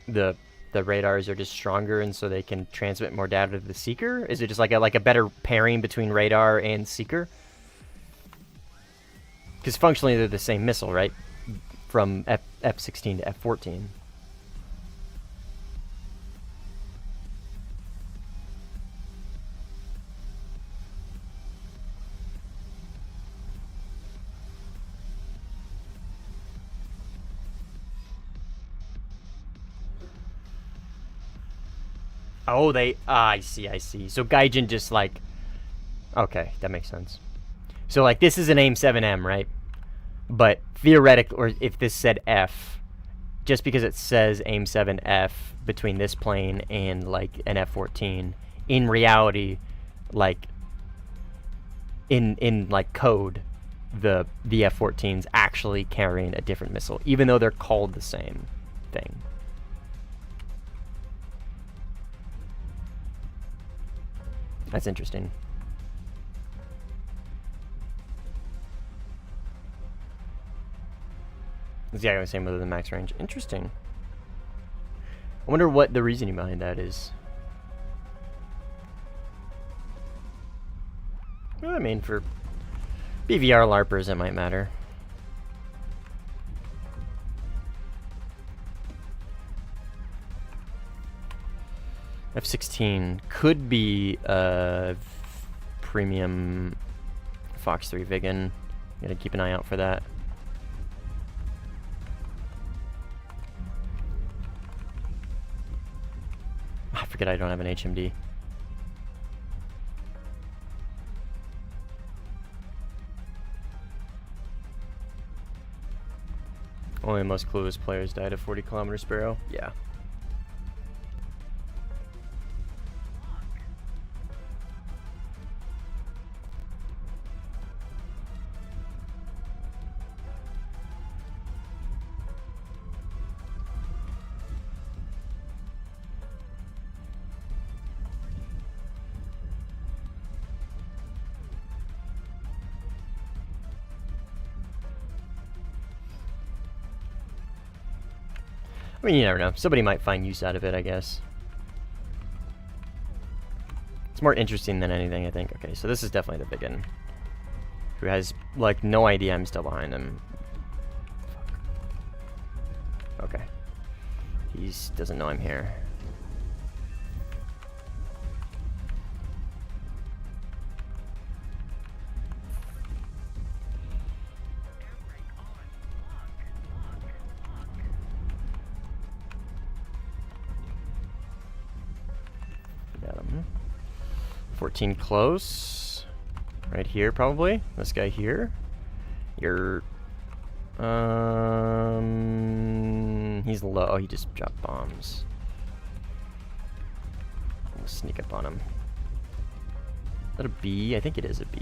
the the radars are just stronger and so they can transmit more data to the seeker? Is it just like a better pairing between radar and seeker? Because functionally they're the same missile, right? From F-16 to F-14. Oh, I see. So Gaijin just like... Okay, that makes sense. So like this is an AIM-7M, right? But theoretically, or if this said F, just because it says AIM-7F between this plane and like an F-14, in reality, like in like code, the F-14's actually carrying a different missile, even though they're called the same thing. That's interesting. It's exactly the same other than max range. Interesting. I wonder what the reasoning behind that is. Well, I mean, for BVR LARPers, it might matter. F-16 could be a premium Fox 3 Viggen. Gotta keep an eye out for that. I forget I don't have an HMD. Only the most clueless players died of 40 kilometer Sparrow. Yeah. I mean, you never know. Somebody might find use out of it, I guess. It's more interesting than anything, I think. Okay, so this is definitely the Viggen, who has, like, no idea I'm still behind him. Fuck. Okay. He doesn't know I'm here. Got him. 14 close. Right here, probably. This guy here. You're... He's low. Oh, he just dropped bombs. I'm gonna sneak up on him. Is that a B? I think it is a B.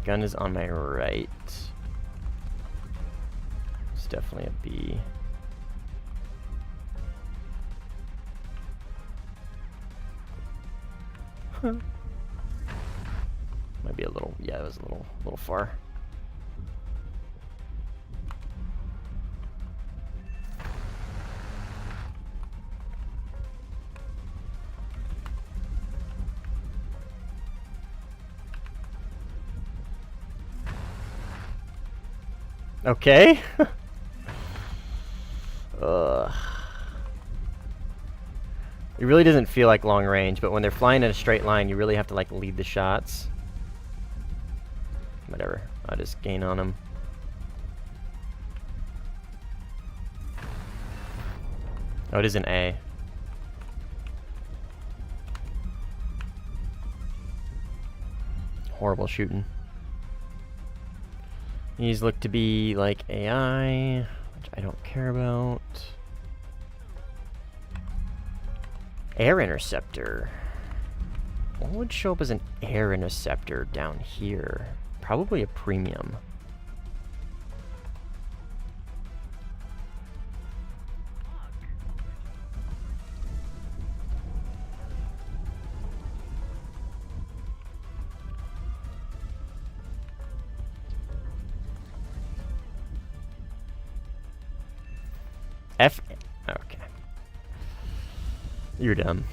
Gun is on my right. It's definitely a B. Might be a little, yeah, it was a little far. Okay. Ugh. It really doesn't feel like long range, but when they're flying in a straight line, you really have to like lead the shots. Whatever, I'll just gain on them. Oh, it is an A. Horrible shooting. These look to be like AI, which I don't care about. Air interceptor. What would show up as an air interceptor down here? Probably a premium. F. Okay. You're dumb.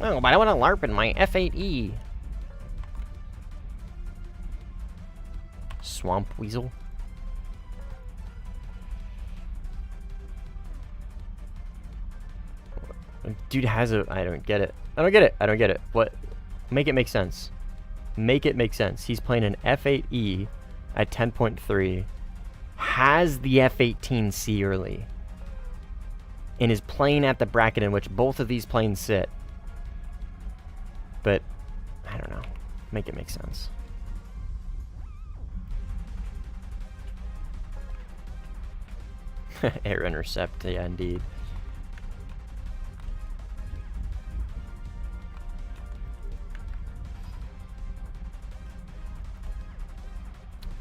Oh, but I want to LARP in my F8E. Swamp weasel. Dude has a. I don't get it. I don't get it. I don't get it. What? Make it make sense. Make it make sense. He's playing an F8E at 10.3. Has the F18C early. And is playing at the bracket in which both of these planes sit. But, I don't know. Make it make sense. Air intercept, yeah, indeed.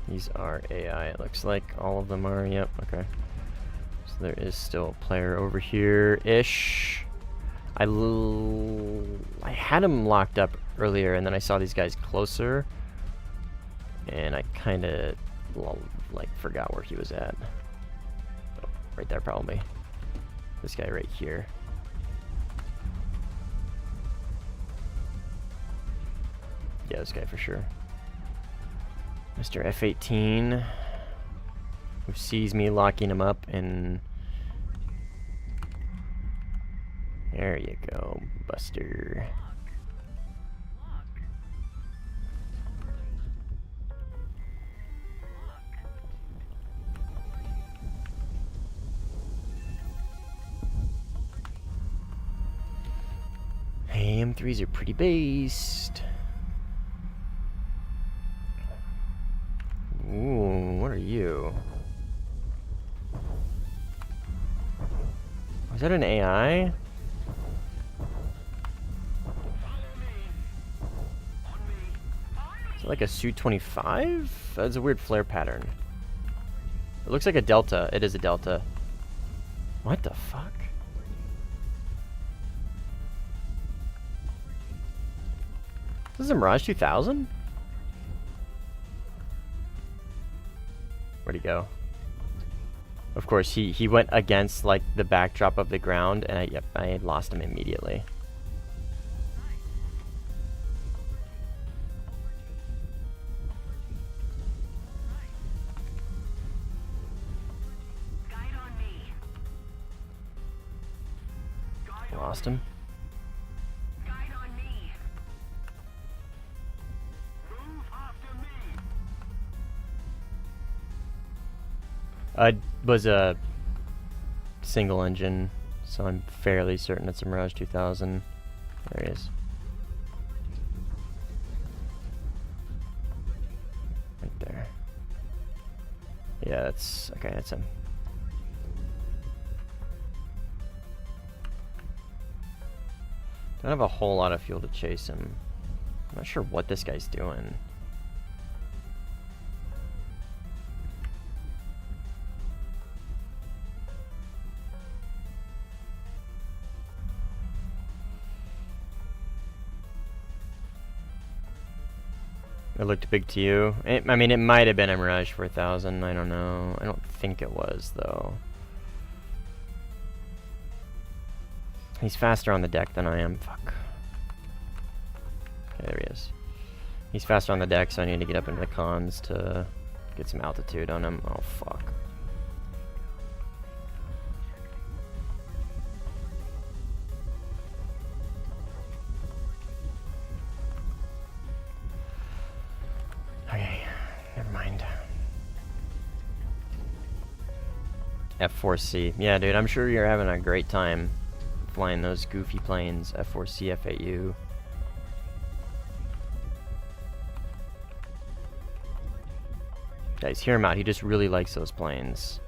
These are AI, it looks like. All of them are, yep, okay. So there is still a player over here-ish. I had him locked up earlier, and then I saw these guys closer. And I kind of, like, forgot where he was at. Oh, right there, probably. This guy right here. Yeah, this guy for sure. Mr. F18, who sees me locking him up, and there you go, Buster. Hey, M3s are pretty based. Ooh, what are you? Was that an AI? Is it like a Su-25? That's a weird flare pattern. It looks like a Delta. It is a Delta. What the fuck? This is a Mirage 2000? Where'd he go? Of course, he went against like the backdrop of the ground, and I had lost him immediately. Lost him. Was a single engine, so I'm fairly certain it's a Mirage 2000. There he is. Right there. Yeah, that's okay, that's him. Don't have a whole lot of fuel to chase him. I'm not sure what this guy's doing. It looked big to you. I mean, it might have been a Mirage 4000. I don't know. I don't think it was, though. He's faster on the deck than I am. Fuck. Okay, there he is. He's faster on the deck, so I need to get up into the cons to get some altitude on him. Oh, fuck. Okay, never mind. F4C. Yeah, dude, I'm sure you're having a great time flying those goofy planes. F4C, F8U. Guys, hear him out. He just really likes those planes.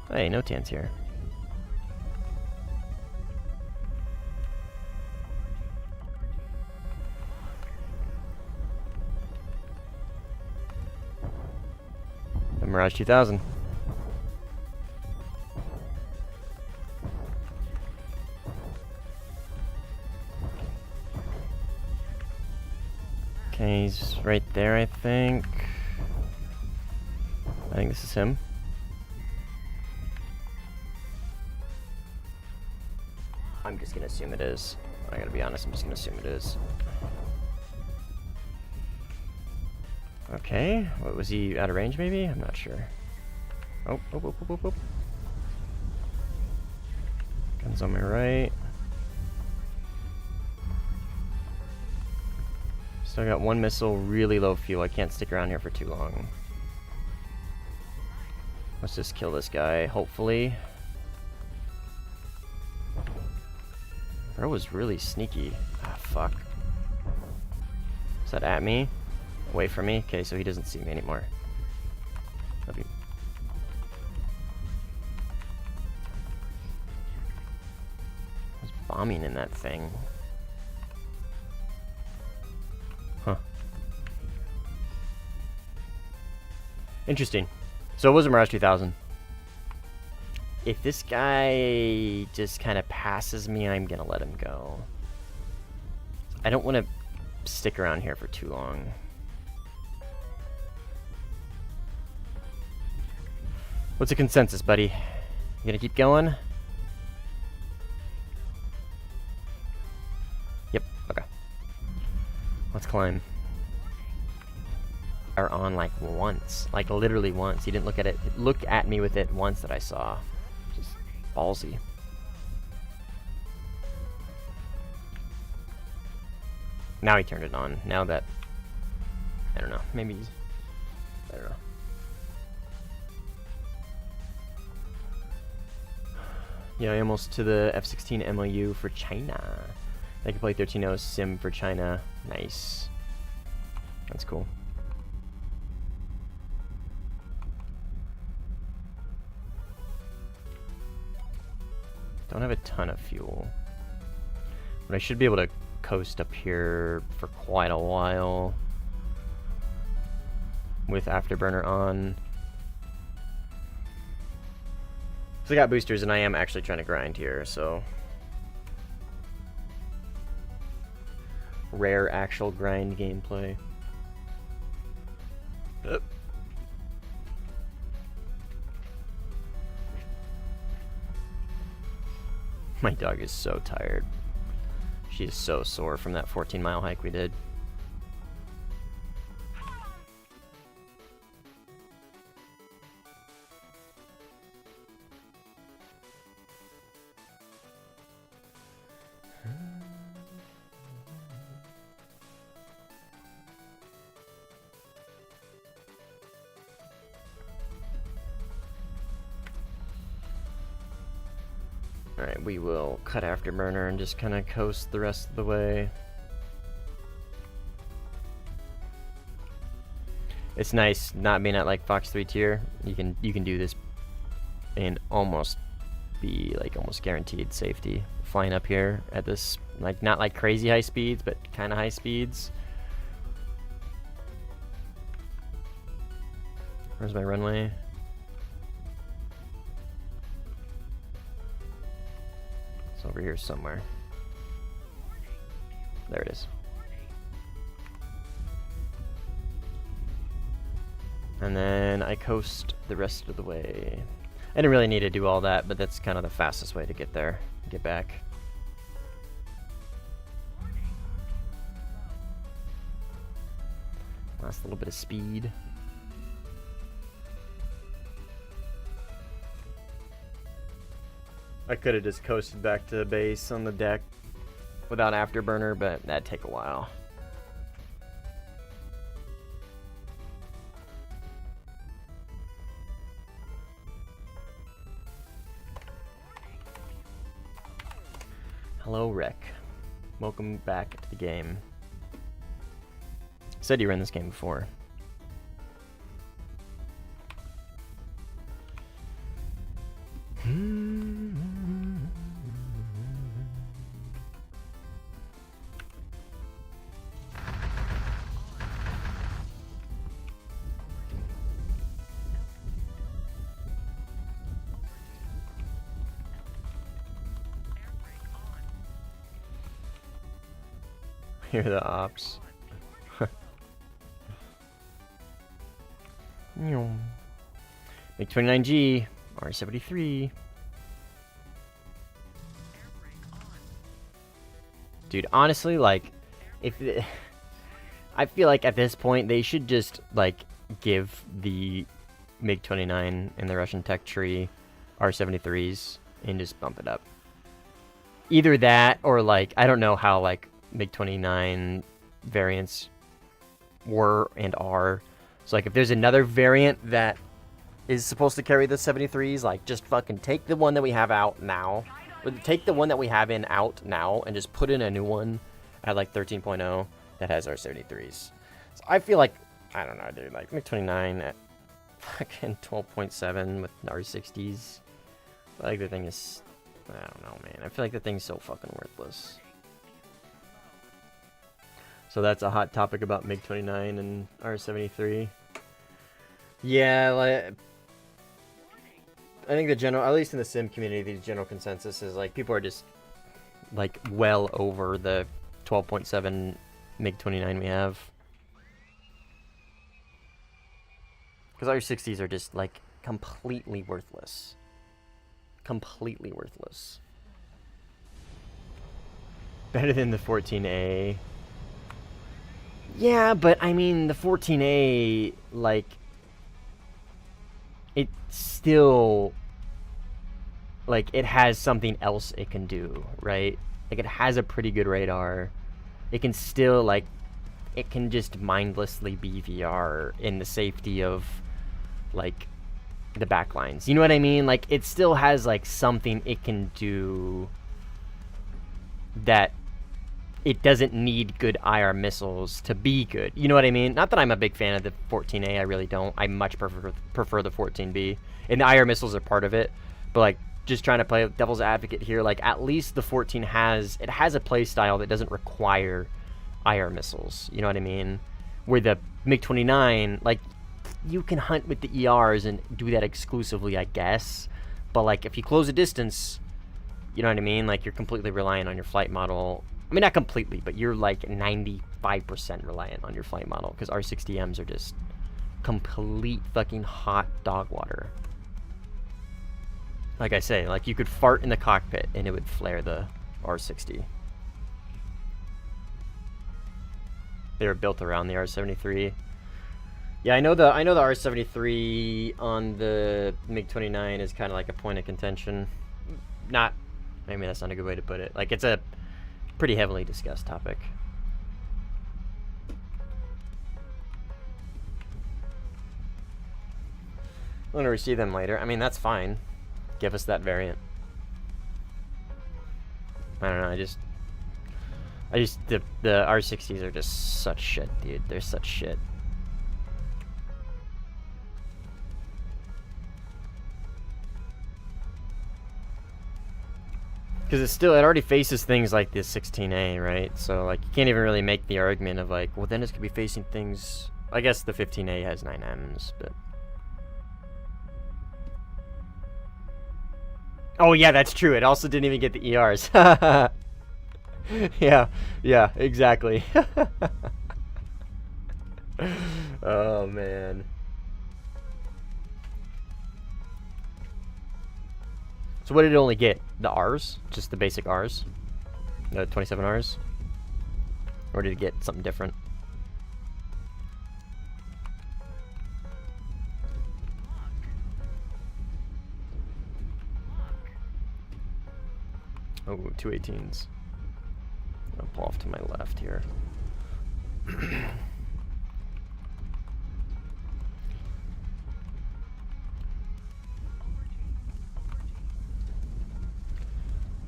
Hey, no Tan's here. The Mirage 2000. He's right there, I think. I think this is him. I'm just gonna assume it is. I gotta be honest, I'm just gonna assume it is. Okay, what was he out of range maybe? I'm not sure. Oh, oh. Guns on my right. Still got one missile, really low fuel. I can't stick around here for too long. Let's just kill this guy, hopefully. Bro was really sneaky. Ah, fuck. Is that at me? Away from me? Okay, so he doesn't see me anymore. That'd be... There's bombing in that thing. Huh. Interesting. So it was a Mirage 2000. If this guy just kind of passes me, I'm gonna let him go. I don't want to stick around here for too long. What's the consensus, buddy? You gonna keep going? Yep, okay. Let's climb. Are on like once. Like literally once. He didn't look at it. Look at me with it once that I saw. Just ballsy. Now he turned it on. Now that... I don't know. Maybe he's... I don't know. Yeah, almost to the F-16 MOU for China. They can play 13.0 sim for China. Nice. That's cool. Don't have a ton of fuel. But I should be able to coast up here for quite a while. With Afterburner on. So I got boosters and I am actually trying to grind here, so. Rare actual grind gameplay. My dog is so tired. She is so sore from that 14-mile hike we did. Alright, we will cut Afterburner and just kind of coast the rest of the way. It's nice not being at like Fox 3 tier. You can do this and almost be like almost guaranteed safety. Flying up here at this, like not like crazy high speeds, but kind of high speeds. Where's my runway? It's over here somewhere. There it is. And then I coast the rest of the way. I didn't really need to do all that, but that's kind of the fastest way to get there, get back. Last little bit of speed. I could have just coasted back to the base on the deck without Afterburner, but that'd take a while. Hello, Rick. Welcome back to the game. Said you were in this game before. Hear the ops. MiG-29G, R-73. Dude, honestly, like, I feel like at this point they should just, like, give the MiG-29 and the Russian tech tree R-73s and just bump it up. Either that or, like, I don't know how, like, MiG-29 variants were and are. So, like, if there's another variant that is supposed to carry the 73s, like, just fucking take the one that we have out now. Or take the one that we have in out now and just put in a new one at, like, 13.0 that has our 73s. So I feel like, I don't know, dude, like, MiG-29 at fucking 12.7 with R-60s. I feel like the thing is, I don't know, man. I feel like the thing's so fucking worthless. So that's a hot topic about MiG-29 and R-73. Yeah, like, I think the general, at least in the sim community, the general consensus is, like, people are just, like, well over the 12.7 MiG-29 we have. Because R-60s are just, like, completely worthless. Completely worthless. Better than the 14A. Yeah, but, I mean, the 14A, like, it still, like, it has something else it can do, right? Like, it has a pretty good radar. It can still, like, it can just mindlessly be VR in the safety of, like, the backlines. You know what I mean? Like, it still has, like, something it can do that it doesn't need good IR missiles to be good. You know what I mean? Not that I'm a big fan of the 14A, I really don't. I much prefer the 14B. And the IR missiles are part of it. But, like, just trying to play devil's advocate here, like, at least the 14 has a play style that doesn't require IR missiles. You know what I mean? Where the MiG-29, like, you can hunt with the ERs and do that exclusively, I guess. But, like, if you close a distance, you know what I mean? Like, you're completely reliant on your flight model. I mean, not completely, but you're, like, 95% reliant on your flight model. Because R60Ms are just complete fucking hot dog water. Like I say, like, you could fart in the cockpit and it would flare the R60. They were built around the R73. Yeah, I know the R73 on the MiG-29 is kind of like a point of contention. Not, I mean, that's not a good way to put it. Like, it's a pretty heavily discussed topic. I'm gonna receive them later. I mean, that's fine. Give us that variant. I don't know, I just the R60s are just such shit, dude. They're such shit. Because it already faces things like the 16A, right? So, like, you can't even really make the argument of, like, well, then it's gonna be facing things. I guess the 15A has 9Ms, but. Oh, yeah, that's true. It also didn't even get the ERs. yeah, exactly. Oh, man. So what did it only get? The Rs? Just the basic Rs? The 27 Rs? Or did it get something different? Oh, 218s. I'll pull off to my left here.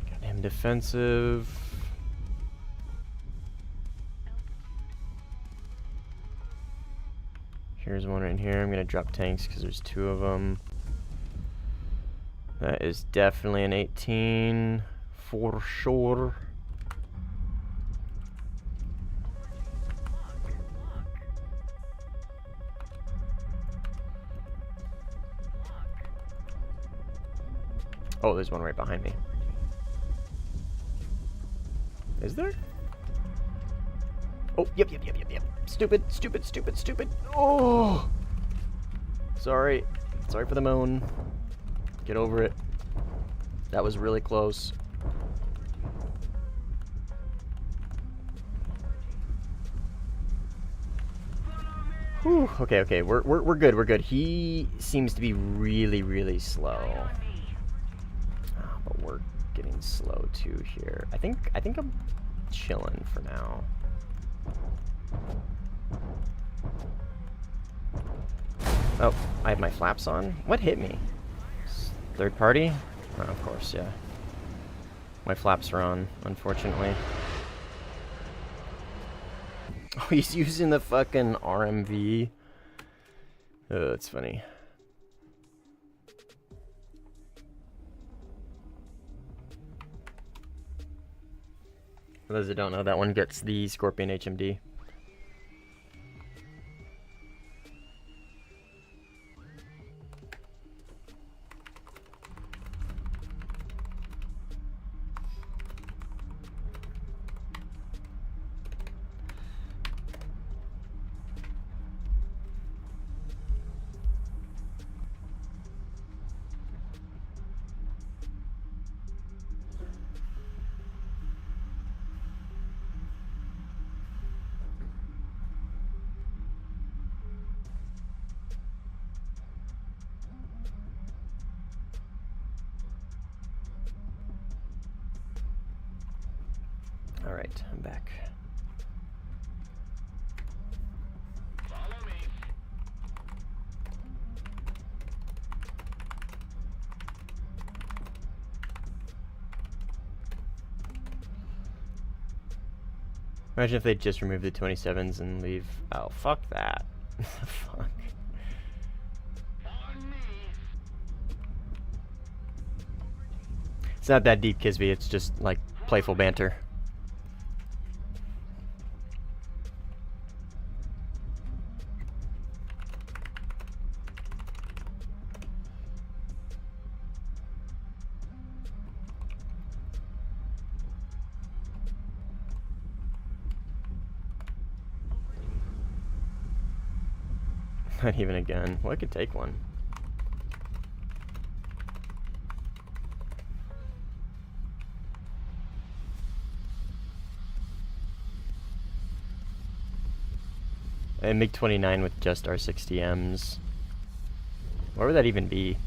Goddamn defensive. Here's one right here. I'm gonna drop tanks because there's two of them. That is definitely an 18 for sure. Oh, there's one right behind me. Is there? Oh, yep. Stupid. Oh! Sorry. Sorry for the moan. Get over it. That was really close. Whew. Okay, okay. We're good. We're good. He seems to be really, really slow. Oh, but we're getting slow too here. I think I'm chilling for now. Oh, I have my flaps on. What hit me? Third party? Oh, of course, yeah. My flaps are on, unfortunately. Oh, he's using the fucking RMV. Oh, that's funny. For those that don't know, that one gets the Scorpion HMD. Alright, I'm back. Follow me. Imagine if they just remove the 27s and leave. Oh, fuck that. Fuck. On me. It's not that deep, Kisby. It's just like playful banter. Not even a gun. Well, I could take one. And MiG-29 with just R60Ms. Where would that even be?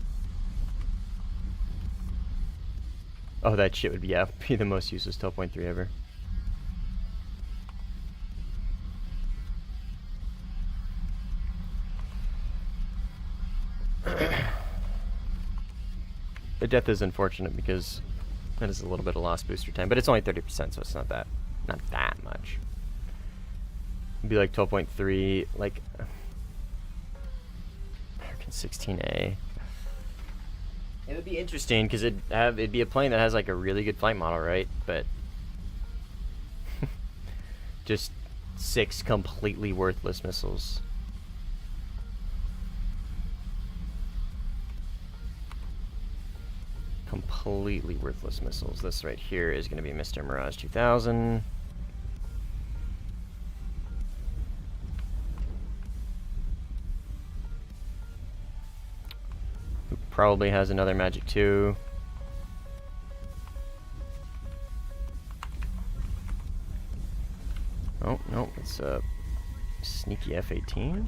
Oh, that shit would be, yeah, be the most useless 12.3 ever. The death is unfortunate because that is a little bit of lost booster time, but it's only 30%, so it's not that much. It'd be like 12.3, like American 16A. It would be interesting because it'd be a plane that has like a really good flight model, right? But just 6 completely worthless missiles. Completely worthless missiles. This right here is going to be Mr. Mirage 2000. Who probably has another Magic 2. Oh, no, it's a sneaky F-18. Is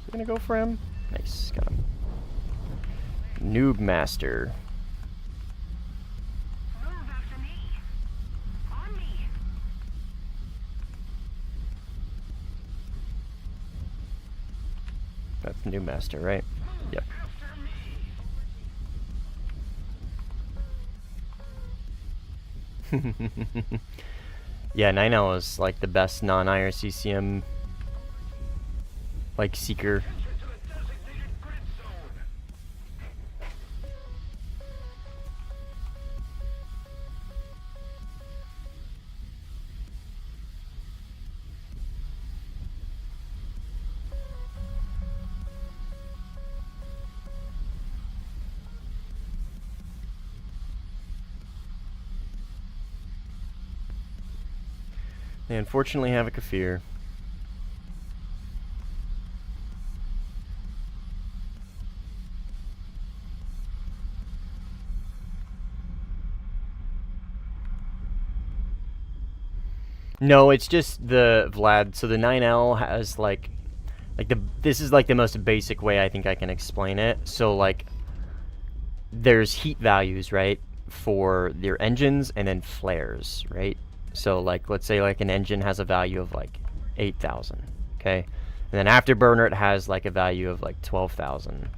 he going to go for him? Nice, got him. Noob Master. Move after me. On me. That's Noob Master, right? Yep. After me. Yeah, 9L is like the best non-IRCCM like seeker. Attention to the designated grid zone. They unfortunately have a Kafir. No, it's just the Vlad. So the 9L has this is like the most basic way I think I can explain it. So like there's heat values, right, for your engines and then flares, right? So like let's say like an engine has a value of like 8,000, okay? And then afterburner it has like a value of like 12,000.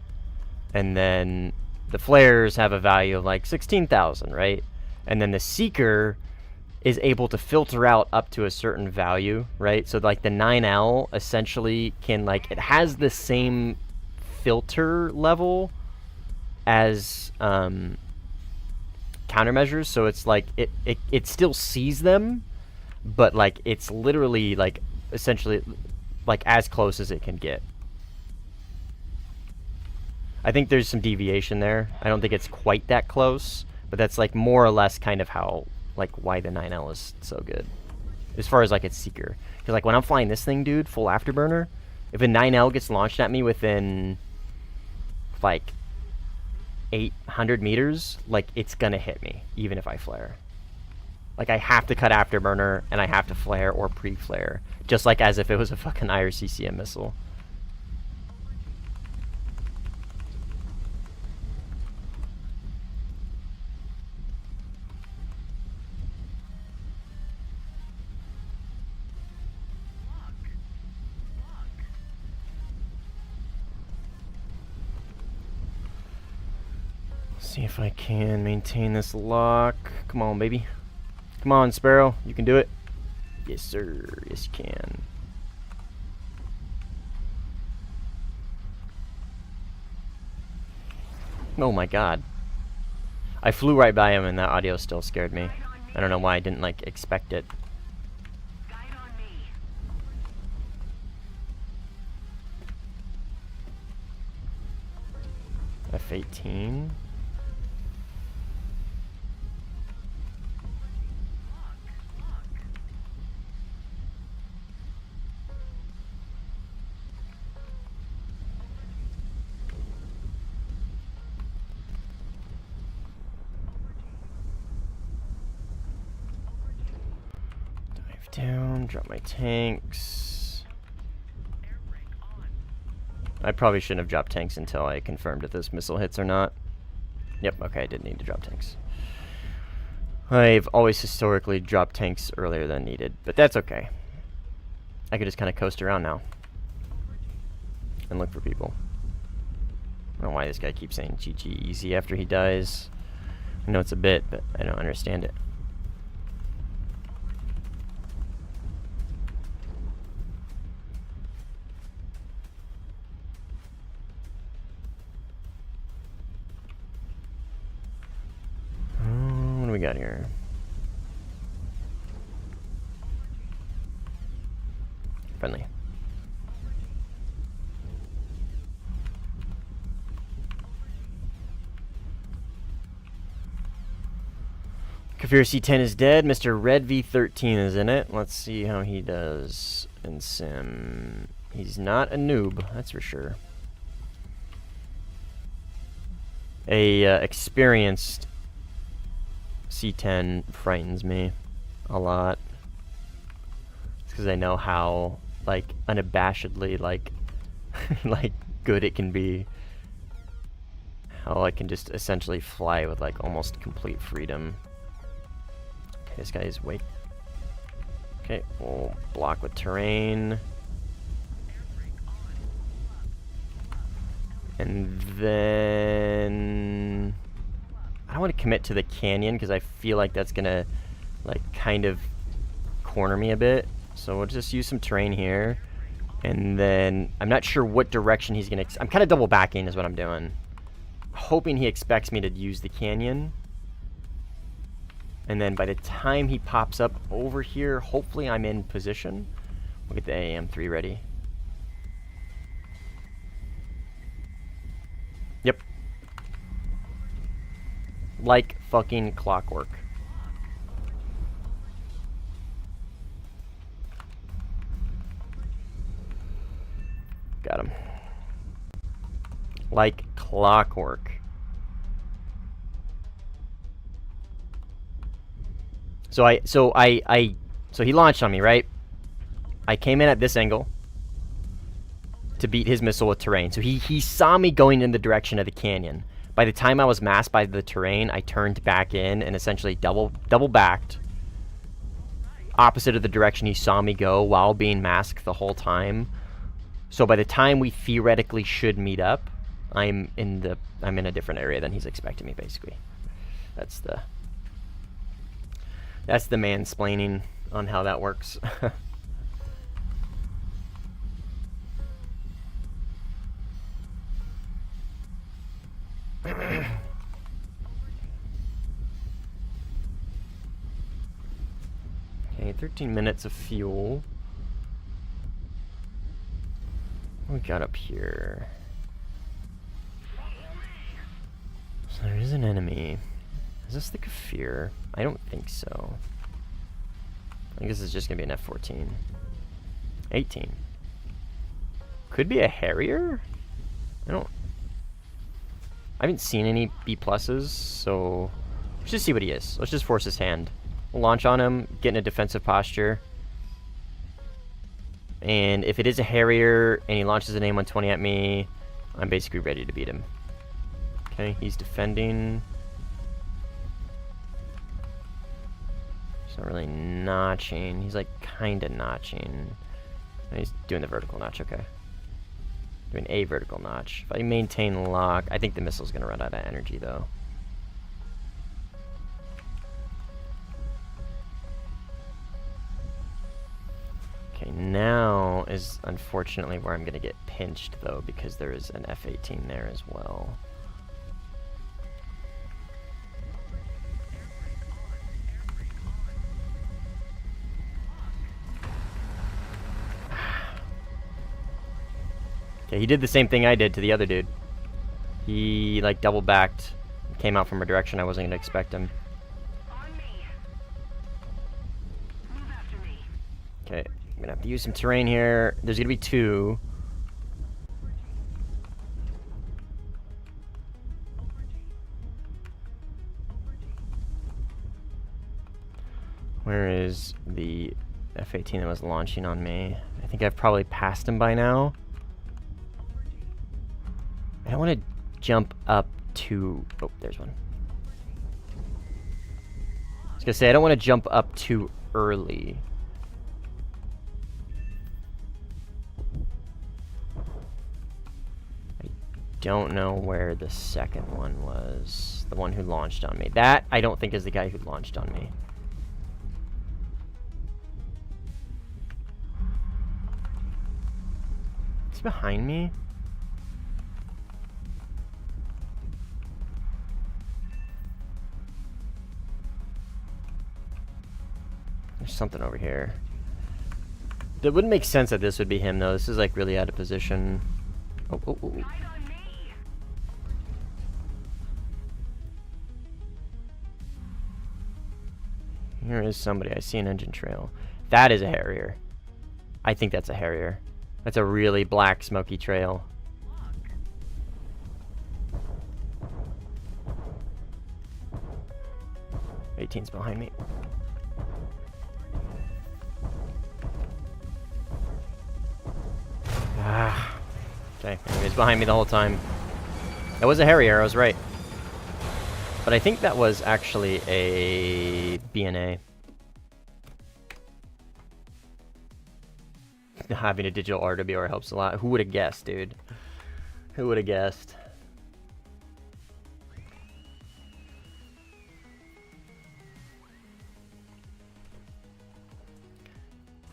And then the flares have a value of like 16,000, right? And then the seeker is able to filter out up to a certain value, right? So like the 9L essentially can like, it has the same filter level as countermeasures. So it's like it still sees them, but like it's literally like essentially like as close as it can get. I think there's some deviation there. I don't think it's quite that close, but that's like more or less kind of how, like, why the 9L is so good as far as like its seeker. Because like when I'm flying this thing, dude, full afterburner, if a 9L gets launched at me within like 800 meters, like it's gonna hit me even if I flare. Like I have to cut afterburner and I have to flare or pre-flare, just like as if it was a fucking IRCCM missile. See if I can maintain this lock. Come on, baby. Come on, Sparrow. You can do it. Yes, sir. Yes, you can. Oh my god. I flew right by him and that audio still scared me. I don't know why I didn't, like, expect it. F-18? Down, drop my tanks. I probably shouldn't have dropped tanks until I confirmed if this missile hits or not. Yep, okay, I did need to drop tanks. I've always historically dropped tanks earlier than needed, but that's okay. I could just kind of coast around now and look for people. I don't know why this guy keeps saying GG easy after he dies. I know it's a bit, but I don't understand it. What do we got here? Friendly. Kafir C10 is dead. Mr. Red V13 is in it. Let's see how he does in sim. He's not a noob, that's for sure. A experienced C10 frightens me a lot. It's because I know how, like, unabashedly, like, like, good it can be. How I can just essentially fly with, like, almost complete freedom. Okay, this guy is way... Okay, we'll block with terrain. And then... I don't want to commit to the canyon because I feel like that's gonna, like, kind of corner me a bit. So we'll just use some terrain here. And then I'm not sure what direction he's gonna... I'm kind of double backing is what I'm doing. Hoping he expects me to use the canyon. And then by the time he pops up over here, hopefully I'm in position. We'll get the AM-3 ready. Yep. Like fucking clockwork. Got him. Like clockwork. So I So he launched on me, right? I came in at this angle to beat his missile with terrain. So he saw me going in the direction of the canyon. By the time I was masked by the terrain, I turned back in and essentially double backed opposite of the direction he saw me go while being masked the whole time. So by the time we theoretically should meet up, I'm in a different area than he's expecting me, basically. That's the mansplaining on how that works. Okay, 13 minutes of fuel. What we got up here? So there is an enemy. Is this the Kafir? I don't think so. I think this is just gonna be an F-14. 18. Could be a Harrier? I haven't seen any B pluses, so let's just see what he is. Let's just force his hand. We'll launch on him, get in a defensive posture. And if it is a Harrier and he launches an A-120 at me, I'm basically ready to beat him. Okay, he's defending. He's not really notching. He's like kind of notching. He's doing the vertical notch, okay. Doing a vertical notch. If I maintain lock, I think the missile's gonna run out of energy though. Okay, now is unfortunately where I'm gonna get pinched though, because there is an F-18 there as well. Okay, he did the same thing I did to the other dude. He, like, double backed, came out from a direction I wasn't going to expect him. Okay, I'm going to have to use some terrain here. There's going to be two. Where is the F-18 that was launching on me? I think I've probably passed him by now. I don't want to jump up too... Oh, there's one. I was going to say, I don't want to jump up too early. I don't know where the second one was. The one who launched on me. That, I don't think, is the guy who launched on me. Is he behind me? There's something over here. It wouldn't make sense that this would be him, though. This is, like, really out of position. Oh, oh, oh. Here is somebody. I see an engine trail. That is a Harrier. I think that's a Harrier. That's a really black, smoky trail. 18's behind me. Ah. Okay, he's behind me the whole time. That was a Harrier, I was right. But I think that was actually a BNA. Having a digital RWR helps a lot. Who would have guessed, dude? Who would have guessed?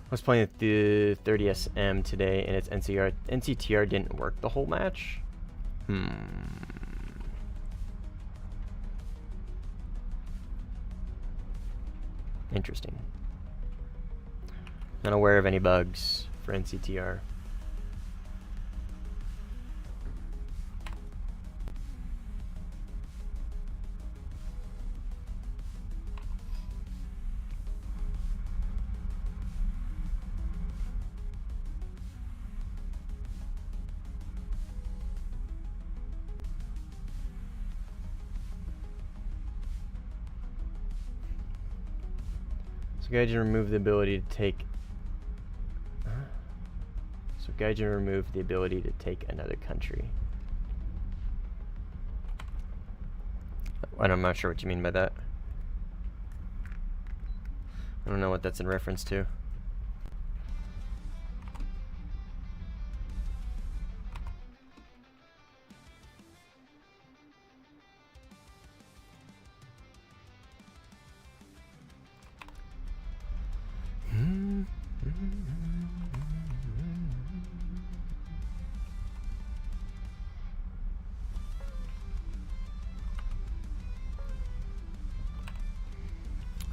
I was playing the 30SM today, and its NCTR didn't work the whole match. Interesting. Not aware of any bugs for NCTR. So Gaijin remove the ability to take... So Gaijin remove the ability to take another country. I'm not sure what you mean by that. I don't know what that's in reference to.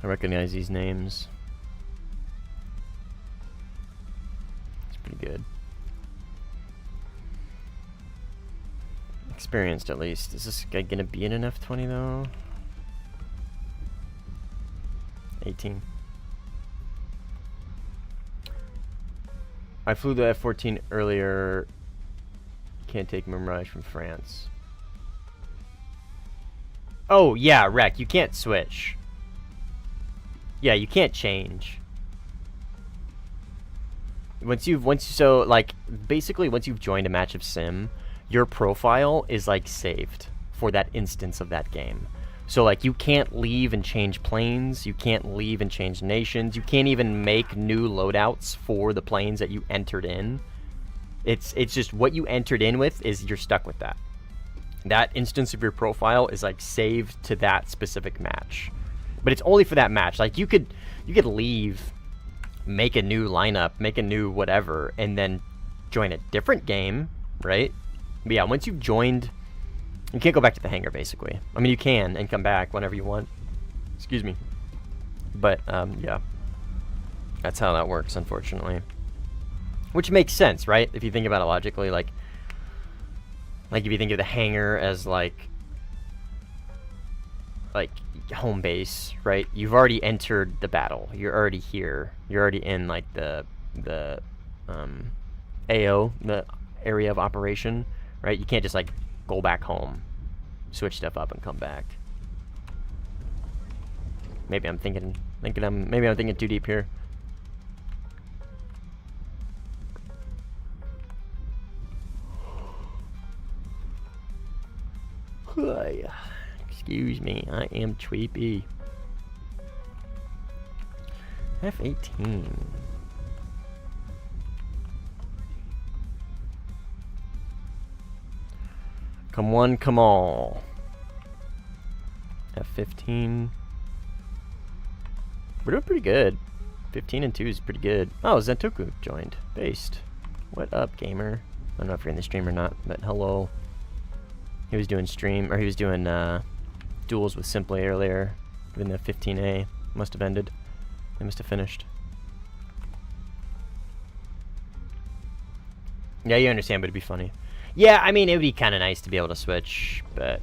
I recognize these names. It's pretty good. Experienced at least. Is this guy gonna be in an F20 though? 18. I flew the F-14 earlier. Can't take Mirage from France. Oh yeah, Rec, you can't switch. Yeah, you can't change. So like basically once you've joined a match of Sim, your profile is like saved for that instance of that game. So like you can't leave and change planes, you can't leave and change nations, you can't even make new loadouts for the planes that you entered in. It's just what you entered in with is you're stuck with that. That instance of your profile is like saved to that specific match. But it's only for that match. Like you could leave, make a new lineup, make a new whatever, and then join a different game, right? But yeah, once you've joined, you can't go back to the hangar basically. I mean, you can and come back whenever you want. Excuse me. But yeah, that's how that works, unfortunately. Which makes sense, right? If you think about it logically, like if you think of the hangar as like home base, right? You've already entered the battle. You're already here. You're already in like the AO, the area of operation, right? You can't just like go back home, switch stuff up, and come back. Maybe I'm thinking too deep here. Excuse me, I am tweepy. F-18. Come one, come all. F-15. We're doing pretty good. 15 and 2 is pretty good. Oh, Zentoku joined. Based. What up, gamer? I don't know if you're in the stream or not, but hello. He was doing duels with Simply earlier when the 15A must have ended. They must have finished. Yeah, you understand, but it'd be funny. Yeah, I mean, it would be kind of nice to be able to switch, but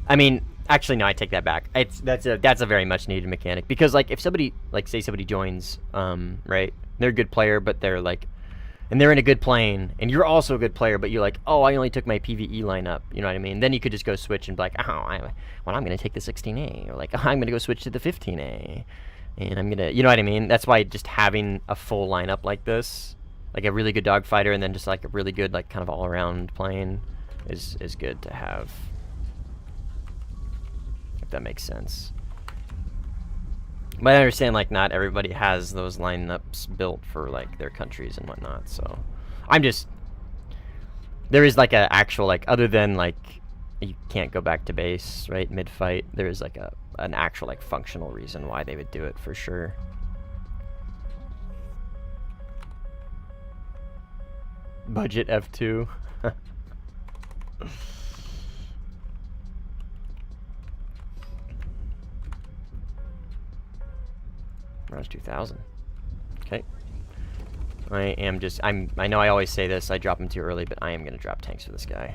I mean, actually, no, I take that back. That's a very much needed mechanic because, like, if somebody, like, say somebody joins, right, they're a good player, but they're like, and they're in a good plane, and you're also a good player, but you're like, oh, I only took my PvE lineup, you know what I mean? Then you could just go switch and be like, I'm going to take the 16A, or like, oh, I'm going to go switch to the 15A, and I'm going to, you know what I mean? That's why just having a full lineup like this, like a really good dogfighter, and then just like a really good, like, kind of all-around plane is good to have. If that makes sense. But I understand, like, not everybody has those lineups built for, like, their countries and whatnot, so I'm just, there is, like, a actual, like, other than, like, you can't go back to base, right, mid-fight, there is, like, an actual, like, functional reason why they would do it, for sure. Budget F2. Mirage 2000. Okay. I know I always say this, I drop him too early, but I am going to drop tanks for this guy.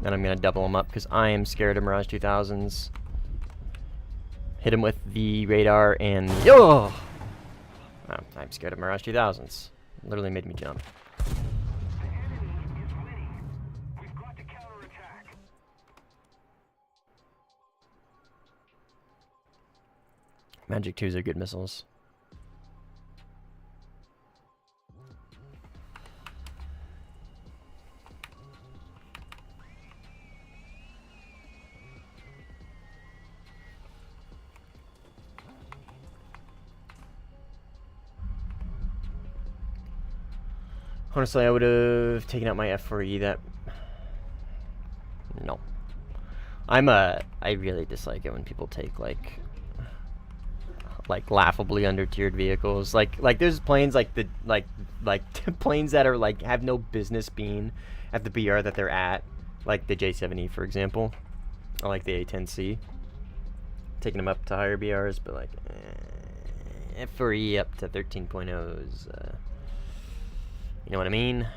Then I'm going to double him up because I am scared of Mirage 2000s. Hit him with the radar and... Oh! I'm scared of Mirage 2000s. Literally made me jump. Magic 2s are good missiles. Honestly, I would have taken out my F4E. That no. I really dislike it when people take like laughably under-tiered vehicles. Like there's planes like planes that are like have no business being at the BR that they're at, like the J7E for example, or like the A10C. Taking them up to higher BRs, but like F4E up to 13.0s. You know what I mean?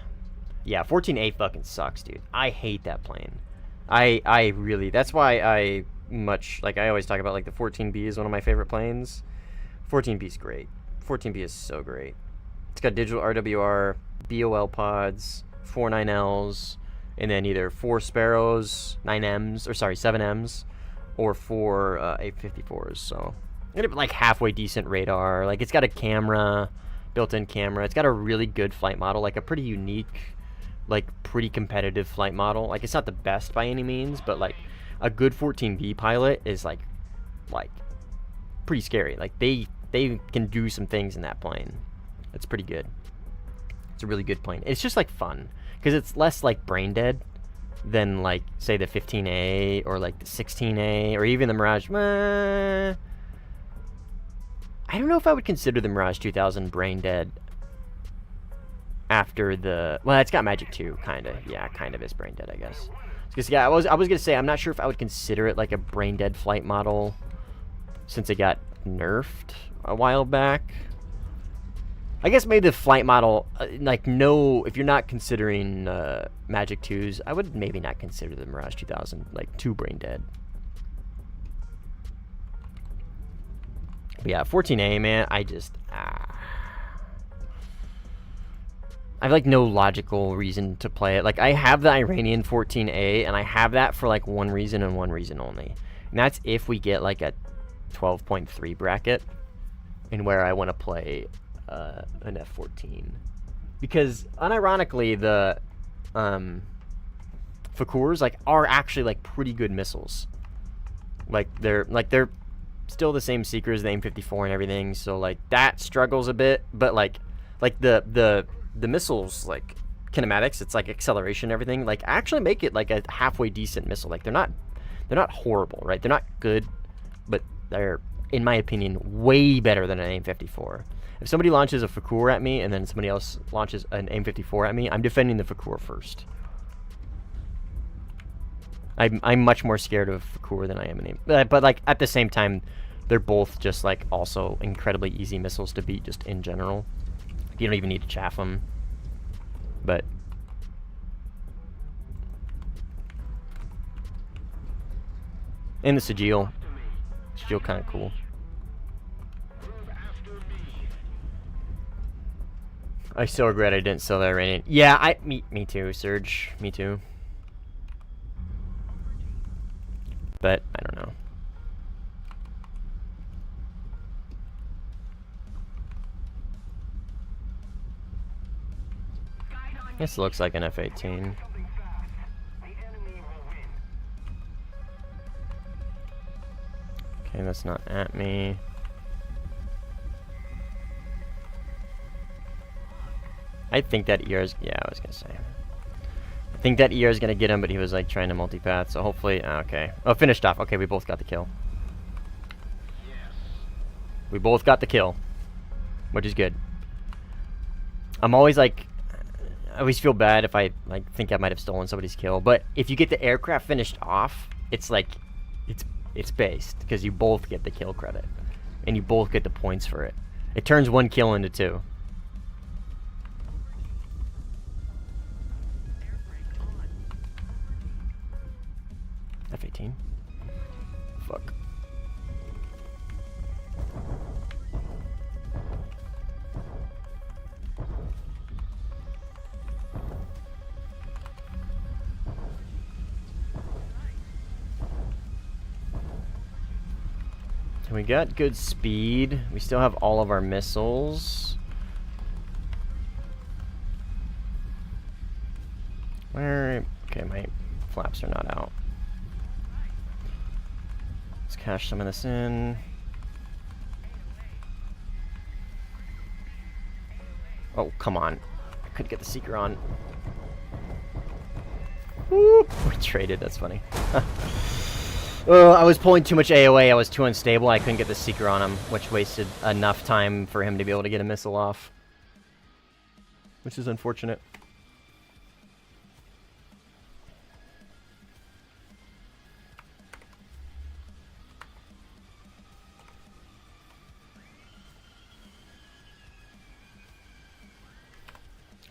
Yeah, 14A fucking sucks, dude. I hate that plane. I really, that's why I always talk about like the 14B is one of my favorite planes. 14B is great. 14B is so great. It's got digital RWR, BOL pods, 4 9Ls, and then either 4 Sparrows, 7Ms, or 4 A54s. So, like halfway decent radar. Like it's got a camera, built-in camera. It's got a really good flight model, like a pretty unique, like pretty competitive flight model. Like it's not the best by any means, but like a good 14B pilot is like pretty scary. Like they can do some things in that plane. It's pretty good. It's a really good plane. It's just like fun because it's less like brain dead than like say the 15A or like the 16A or even the Mirage. I don't know if I would consider the Mirage 2000 brain dead after the... Well, it's got Magic 2, kind of. Yeah, kind of is brain dead, I guess. Because, yeah, I was going to say, I'm not sure if I would consider it like a brain dead flight model since it got nerfed a while back. I guess maybe the flight model, if you're not considering Magic 2s, I would maybe not consider the Mirage 2000, like, too brain dead. But yeah, 14A, man, I have like no logical reason to play it. Like I have the Iranian 14A and I have that for like one reason and one reason only. And that's if we get like a 12.3 bracket and where I want to play an F-14. Because unironically the Fakurs like are actually like pretty good missiles. They're still the same seeker as the AIM-54 and everything, so like that struggles a bit, but like the missiles, like kinematics, it's like acceleration and everything, like actually make it like a halfway decent missile. Like they're not horrible, right? They're not good, but they're, in my opinion, way better than an AIM-54. If somebody launches a Fakur at me and then somebody else launches an AIM-54 at me, I'm defending the Fakur first. I'm much more scared of Fakur than I am an AIM. But like at the same time, they're both just like also incredibly easy missiles to beat just in general. You don't even need to chaff them. But and the Sigil kind of cool. I still regret I didn't sell that Iranian. Yeah, me too, Serge. Me too. But I don't know. This looks like an F-18. Okay, that's not at me. I think that ER is... Yeah, I was gonna say. I think that ER is gonna get him, but he was like trying to multipath, so hopefully... Okay. Oh, finished off. Okay, we both got the kill. We both got the kill, which is good. I'm always like... I always feel bad if I like think I might have stolen somebody's kill, but if you get the aircraft finished off, it's like... It's based, because you both get the kill credit. And you both get the points for it. It turns one kill into two. F-18. Fuck. We got good speed. We still have all of our missiles. Where? Okay, my flaps are not out. Let's cash some of this in. Oh, come on. I couldn't get the seeker on. Whoop! We traded, that's funny. I was pulling too much AOA, I was too unstable, I couldn't get the seeker on him, which wasted enough time for him to be able to get a missile off. Which is unfortunate.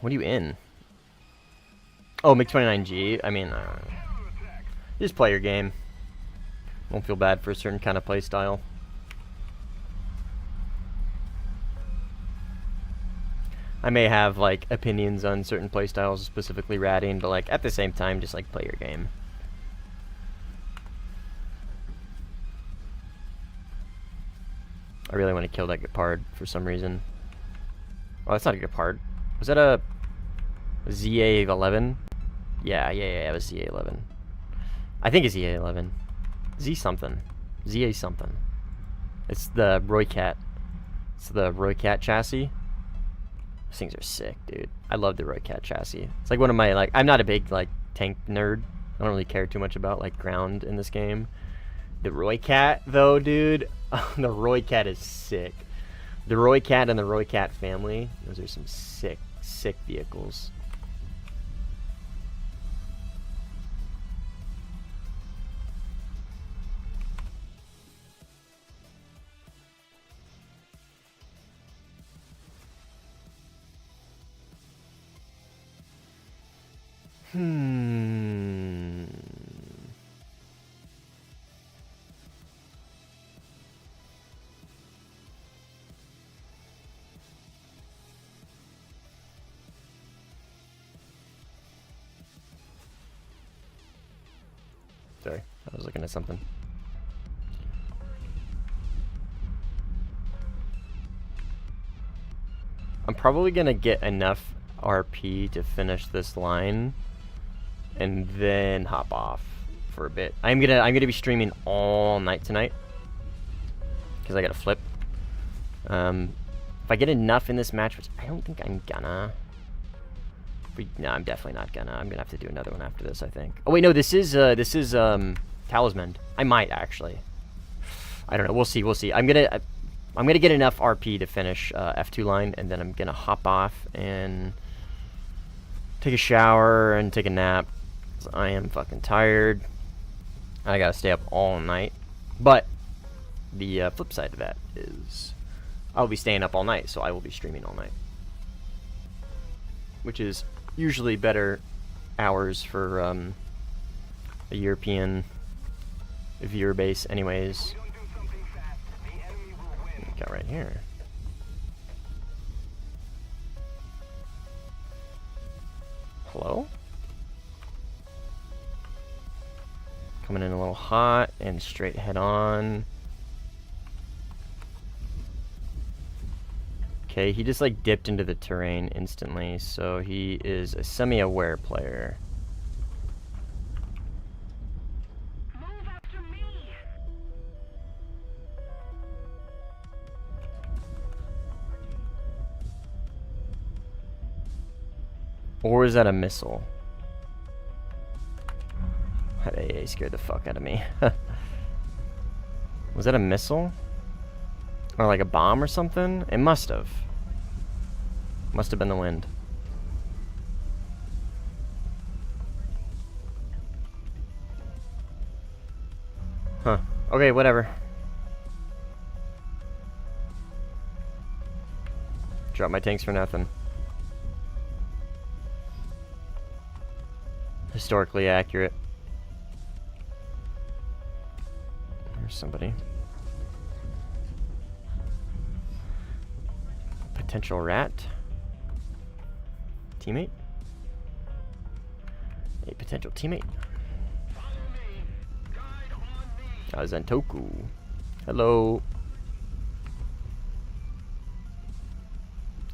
What are you in? Oh, MiG-29G. I mean, just play your game. Won't feel bad for a certain kind of play style. I may have like opinions on certain play styles, specifically ratting, but like at the same time, just like play your game. I really want to kill that Gepard for some reason. Oh, that's not a Gepard. Was that a ZA-11? Yeah, it was ZA-11. I think it's ZA-11. Z something. ZA something. It's the Roycat. It's the Roycat chassis. Those things are sick, dude. I love the Roycat chassis. It's like one of my, like, I'm not a big, like, tank nerd. I don't really care too much about, like, ground in this game. The Roycat, though, dude. The Roycat is sick. The Roycat and the Roycat family, those are some sick, sick vehicles. Sorry, I was looking at something. I'm probably gonna get enough RP to finish this line and then hop off for a bit. I'm gonna be streaming all night tonight because I gotta flip. If I get enough in this match, which I don't think I'm gonna. No, I'm definitely not gonna. I'm gonna have to do another one after this, I think. Oh wait, no, this is Talisman. I might actually. I don't know. We'll see. We'll see. I'm gonna get enough RP to finish F2 line, and then I'm gonna hop off and take a shower and take a nap. 'Cause I am fucking tired. I gotta stay up all night. But the flip side of that is I'll be staying up all night, so I will be streaming all night, which is usually better hours for a European viewer base anyways. We got right here. Hello? Coming in a little hot and straight head on. Okay, he just like dipped into the terrain instantly, so he is a semi-aware player. Move after me. Or is that a missile? That AA scared the fuck out of me. Was that a missile? Or like a bomb or something? It must have. Must have been the wind. Huh. Okay, whatever. Drop my tanks for nothing. Historically accurate. There's somebody. Potential rat. Teammate. A potential teammate. Zentoku. Hello.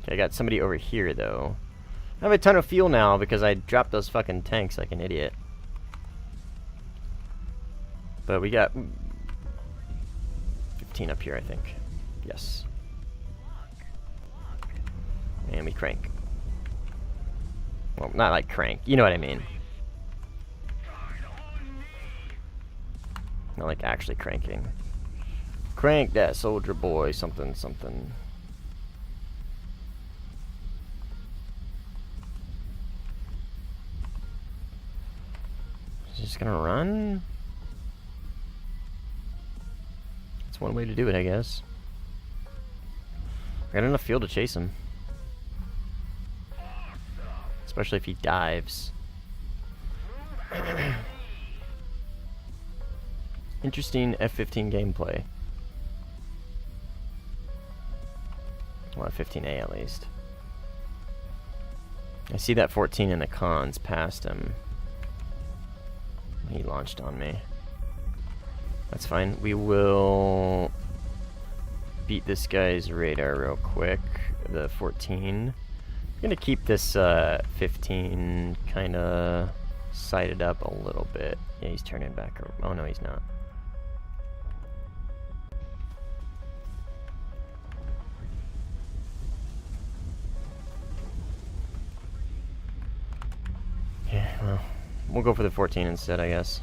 Okay, I got somebody over here, though. I have a ton of fuel now because I dropped those fucking tanks like an idiot. But we got 15 up here, I think. Yes. And we crank. Well, not like crank. You know what I mean. Not like actually cranking. Crank that soldier boy, something, something. Is he just gonna run? That's one way to do it, I guess. I got enough fuel to chase him. Especially if he dives. Interesting F-15 gameplay. Well, 15A at least. I see that 14 in the cons past him. He launched on me. That's fine. We will beat this guy's radar real quick. The 14. I'm gonna keep this 15 kind of sighted up a little bit. Yeah, he's turning back. Oh no, he's not. Yeah, well, we'll go for the 14 instead, I guess.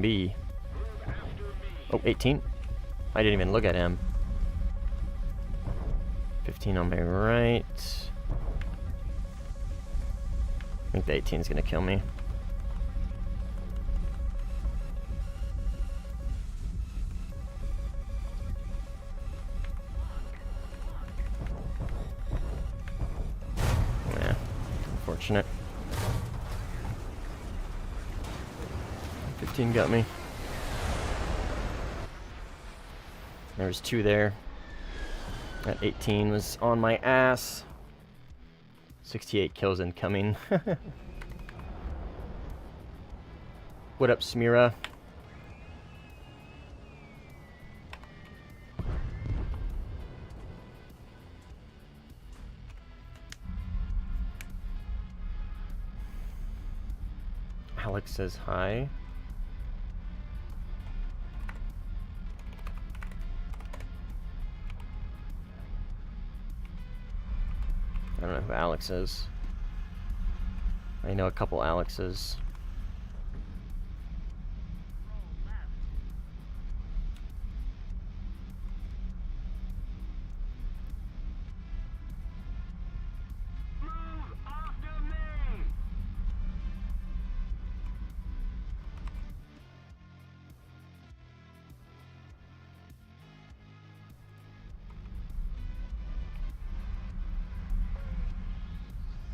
B. Oh, 18. I didn't even look at him. 15 on my right. I think the 18 is gonna kill me. Yeah, unfortunate. 15 got me. There's 2 there. That 18 was on my ass. 68 kills incoming. What up, Smira? Alex says hi. I don't know who Alex is. I know a couple Alexes.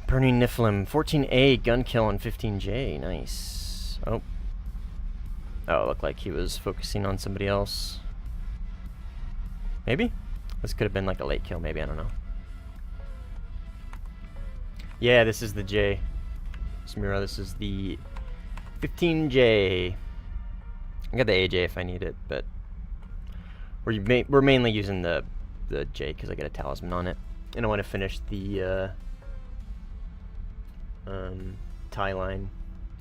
Burning Niflheim, 14A gun kill on 15J, nice. Oh. Oh, it looked like he was focusing on somebody else. Maybe? This could have been like a late kill, maybe, I don't know. Yeah, this is the J. Smira, this is the 15J. I got the AJ if I need it, but we're mainly using the J because I got a talisman on it. And I want to finish the tie line.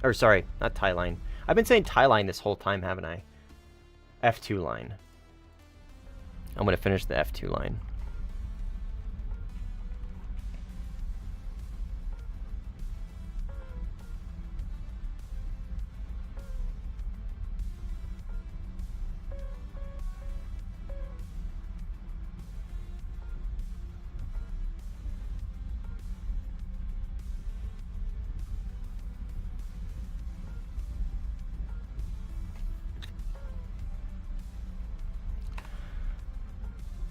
Or sorry, not tie line. I've been saying tie line this whole time, haven't I? F2 line. I'm gonna finish the F2 line.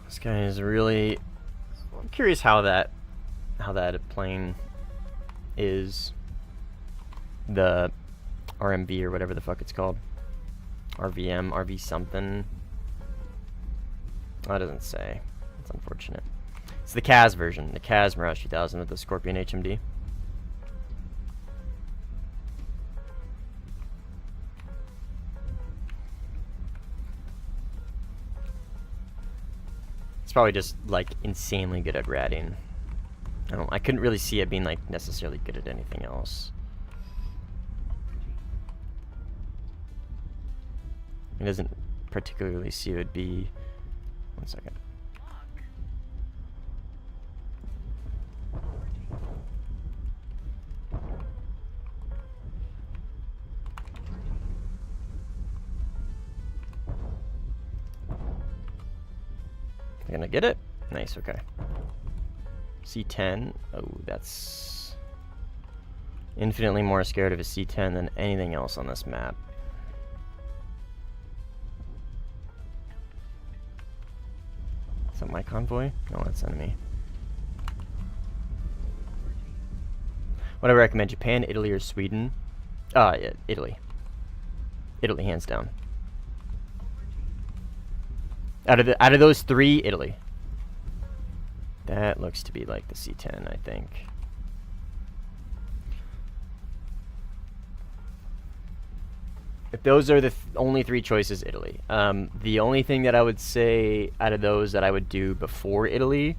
This guy is really... I'm curious how that plane is. The RMV or whatever the fuck it's called. RVM, RV something. Oh, it doesn't say. It's unfortunate. It's the CAS version, the CAS Mirage 2000 with the Scorpion HMD. It's probably just like insanely good at ratting. I couldn't really see it being like necessarily good at anything else. It doesn't particularly see it would be. 1 second. Gonna get it? Nice, okay. C10. Oh, that's infinitely more scared of a C10 than anything else on this map. Is that my convoy? No, that's enemy. What I recommend, Japan, Italy, or Sweden? Yeah, Italy. Italy, hands down. Out of those 3, Italy. That looks to be like the C10, I think. If those are the only 3 choices, Italy. The only thing that I would say out of those that I would do before Italy,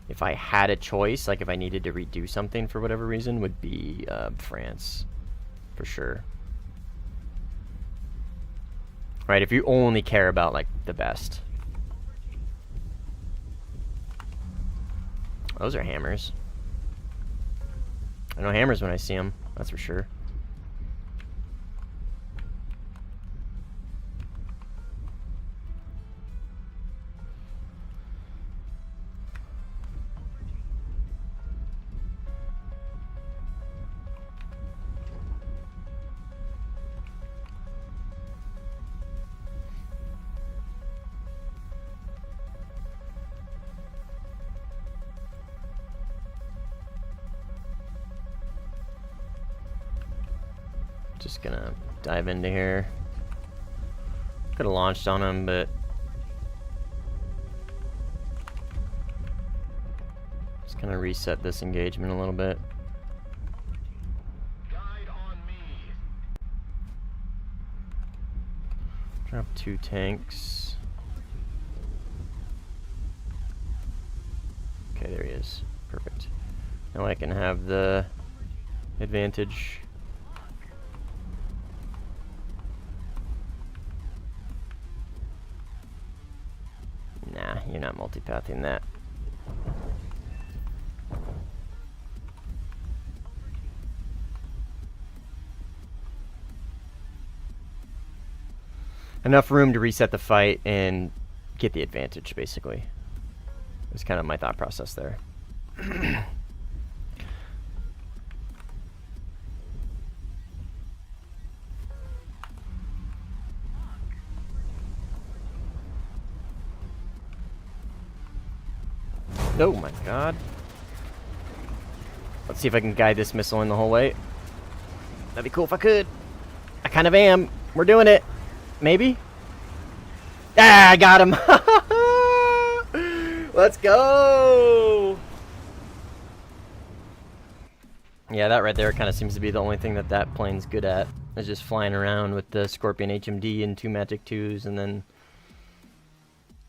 if I had a choice, like if I needed to redo something for whatever reason, would be France, for sure. Right, if you only care about like the best. Those are hammers. I know hammers when I see them, that's for sure. Just gonna dive into here. Could have launched on him, but just gonna reset this engagement a little bit. Guide on me. Drop 2 tanks. Okay, there he is. Perfect. Now I can have the advantage. Nah, you're not multipathing that. Enough room to reset the fight and get the advantage, basically. That's kind of my thought process there. Oh my god. Let's see if I can guide this missile in the whole way. That'd be cool if I could. I kind of am. We're doing it. Maybe? Ah, I got him. Let's go. Yeah, that right there kind of seems to be the only thing that that plane's good at. Is just flying around with the Scorpion HMD and 2 Magic 2s and then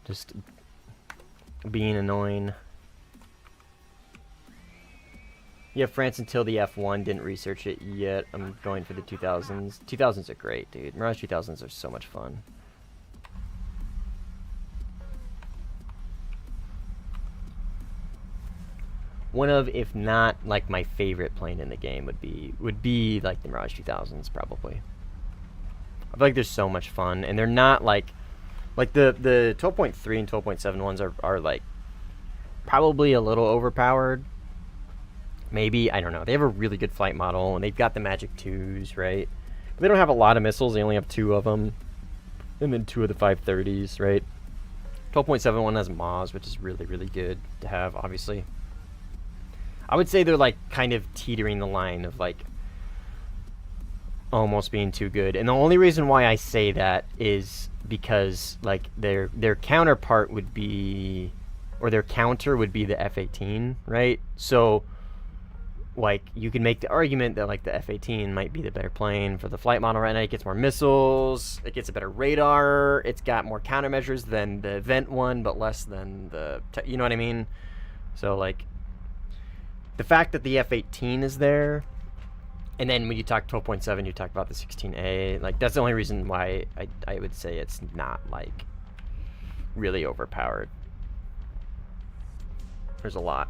just being annoying. Yeah, France until the F1. Didn't research it yet. I'm going for the 2000s. 2000s are great, dude. Mirage 2000s are so much fun. One of, if not like my favorite plane in the game, would be like the Mirage 2000s probably. I feel like they're so much fun, and they're not like the 12.3 and 12.7 ones are like probably a little overpowered. Maybe, I don't know. They have a really good flight model, and they've got the Magic 2s, right? But they don't have a lot of missiles. They only have 2 of them, and then 2 of the 530s, right? 12.7 one has Maz, which is really, really good to have, obviously. I would say they're like kind of teetering the line of like almost being too good. And the only reason why I say that is because like their counterpart would be, or their counter would be the F-18, right? So like, you can make the argument that, like, the F-18 might be the better plane for the flight model right now. It gets more missiles, it gets a better radar, it's got more countermeasures than the Event one, but less than the, you know what I mean? So, like, the fact that the F-18 is there, and then when you talk 12.7, you talk about the 16A, like, that's the only reason why I would say it's not, like, really overpowered. There's a lot.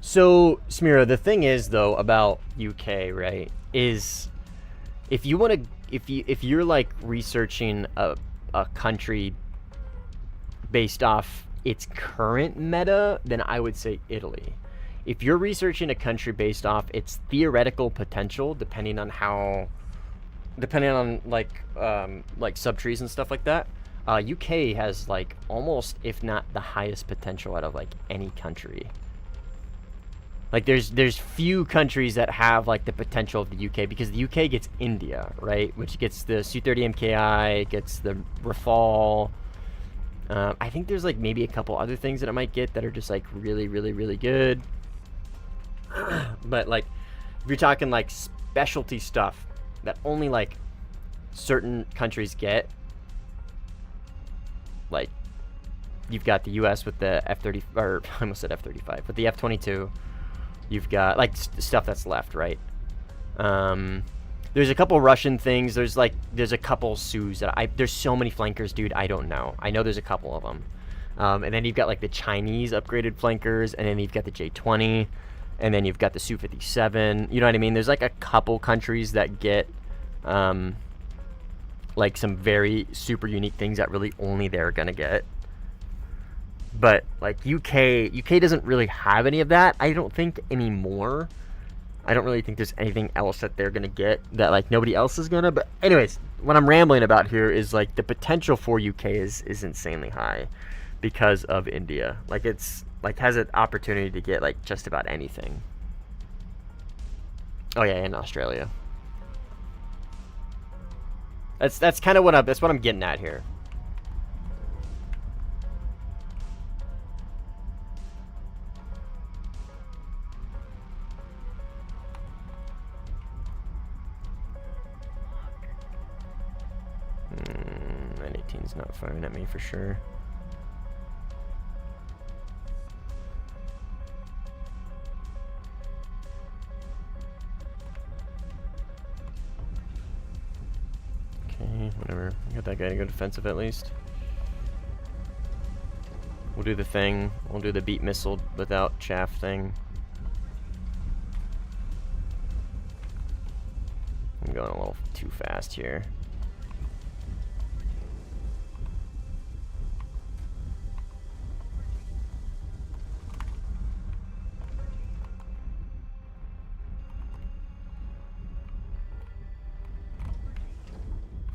So, Smira, the thing is though about UK, right, is if you want to, if you're like researching a country based off its current meta, then I would say Italy. If you're researching a country based off its theoretical potential, depending on like subtrees and stuff like that, UK has like almost, if not the highest potential out of like any country. Like, there's few countries that have, like, the potential of the UK, because the UK gets India, right? Which gets the Su-30 MKI, gets the Rafale. I think there's, like, maybe a couple other things that it might get that are just, like, really, really, really good. But, like, if you're talking, like, specialty stuff that only, like, certain countries get, like, you've got the US with the F-30, or I almost said F-35, with the F-22. You've got, like, stuff that's left, right? There's a couple Russian things. There's a couple Sus that there's so many flankers, dude, I don't know. I know there's a couple of them. And then you've got, like, the Chinese upgraded flankers, and then you've got the J-20, and then you've got the Su-57. You know what I mean? There's, like, a couple countries that get, like, some very super unique things that really only they're gonna get. But, like, UK doesn't really have any of that, I don't think, anymore. I don't really think there's anything else that they're going to get that, like, nobody else is going to. But anyways, what I'm rambling about here is, like, the potential for UK is insanely high because of India. Like, it's, like, has an opportunity to get, like, just about anything. Oh, yeah, and Australia. That's kind of what I'm getting at here. N18's not firing at me for sure. Okay, whatever. Got that guy to go defensive at least. We'll do the thing. We'll do the beat missile without chaff thing. I'm going a little too fast here.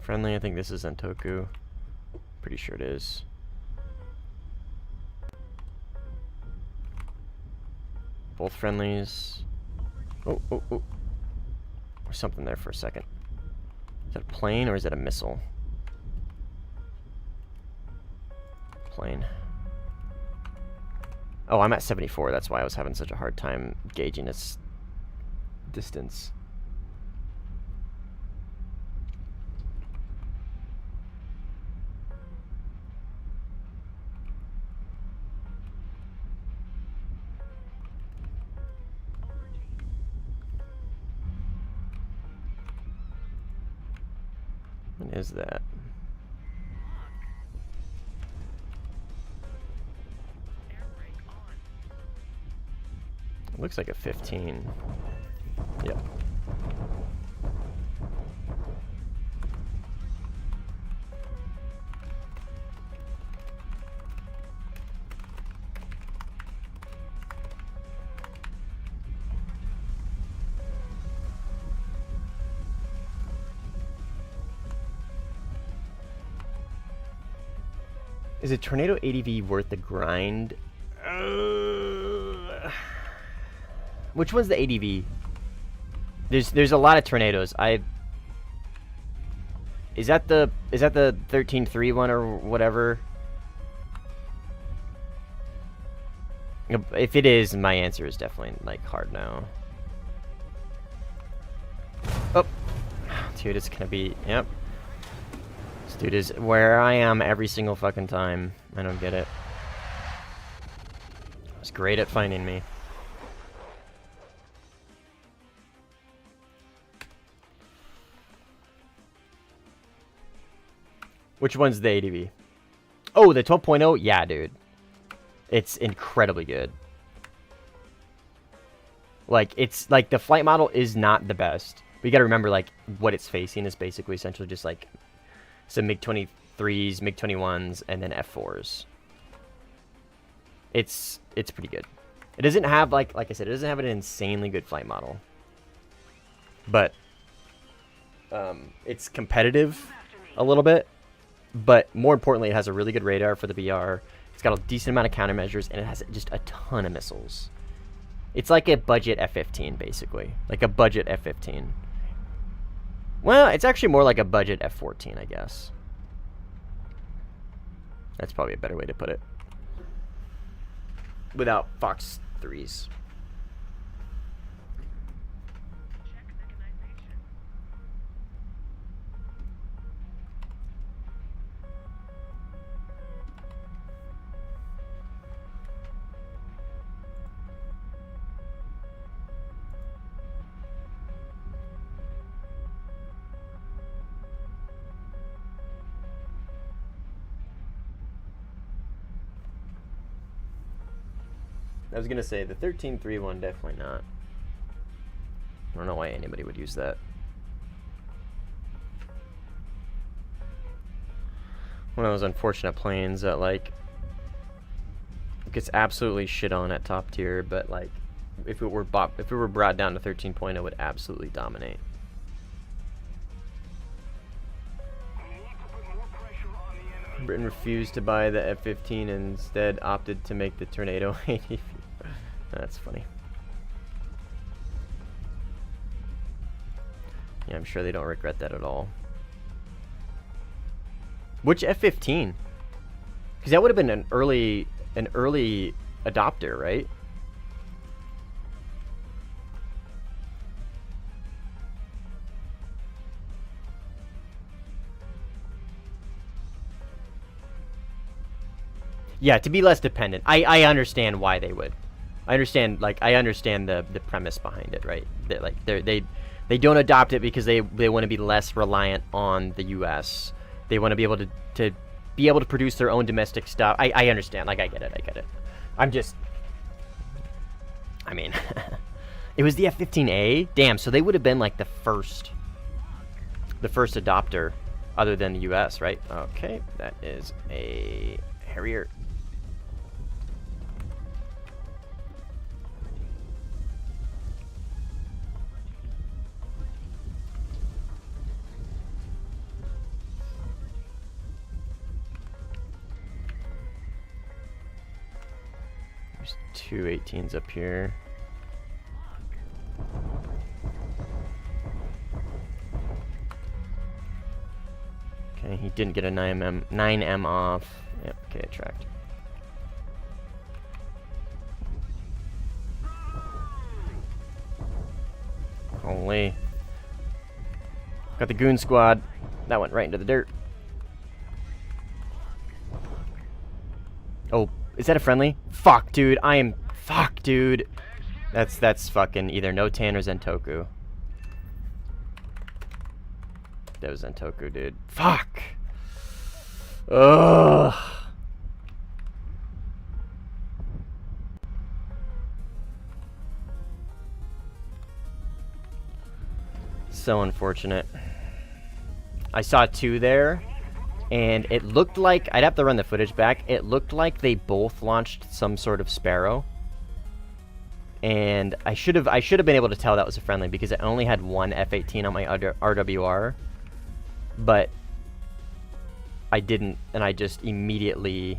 Friendly, I think this is Zentoku. Pretty sure it is. Both friendlies. Oh. There's something there for a second. Is that a plane or is that a missile? Plane. Oh, I'm at 74. That's why I was having such a hard time gauging its distance. What is that? It looks like a 15. Yep. Is a Tornado ADV worth the grind? Which one's the ADV? There's a lot of tornadoes. Is that the 13-3 one or whatever? If it is, my answer is definitely like hard no. Oh, dude, it's gonna be yep. This dude is where I am every single fucking time. I don't get it. It's great at finding me. Which one's the ADV? Oh, the 12.0? Yeah, dude. It's incredibly good. Like, it's, like, the flight model is not the best. But you gotta remember, like, what it's facing is basically essentially just, like, some MiG-23s, MiG-21s, and then F-4s. It's pretty good. It doesn't have, like I said, it doesn't have an insanely good flight model. But, it's competitive a little bit. But more importantly, it has a really good radar for the BR. It's got a decent amount of countermeasures, and it has just a ton of missiles. It's like a budget F-15, basically. Like a budget F-15. Well, it's actually more like a budget F-14, I guess. That's probably a better way to put it. Without Fox 3s. I was gonna say the 13.3 one, definitely not. I don't know why anybody would use that. One of those unfortunate planes that like gets absolutely shit on at top tier, but like if it were brought down to 13.0, it would absolutely dominate. Britain refused to buy the F-15 and instead opted to make the Tornado ADV. That's funny. Yeah, I'm sure they don't regret that at all. Which F-15? Because that would have been an early adopter, right? Yeah, to be less dependent. I understand why they would. I understand the premise behind it, right? That like they don't adopt it because they want to be less reliant on the US. They want to be able to produce their own domestic stuff. I understand. Like I get it. I mean, it was the F-15A. Damn, so they would have been like the first adopter other than the US, right? Okay, that is a Harrier. There's two 18s up here. Okay, he didn't get a 9M off. Yep, okay, tracked. Holy. Got the goon squad. That went right into the dirt. Oh, is that a friendly? Fuck, dude. Fuck, dude. That's fucking either Notan or Zentoku. That was Zentoku, dude. Fuck. Ugh. So unfortunate. I saw two there, and it looked like, I'd have to run the footage back, it looked like they both launched some sort of Sparrow. And I should have been able to tell that was a friendly because I only had one F-18 on my RWR. But I didn't, and I just immediately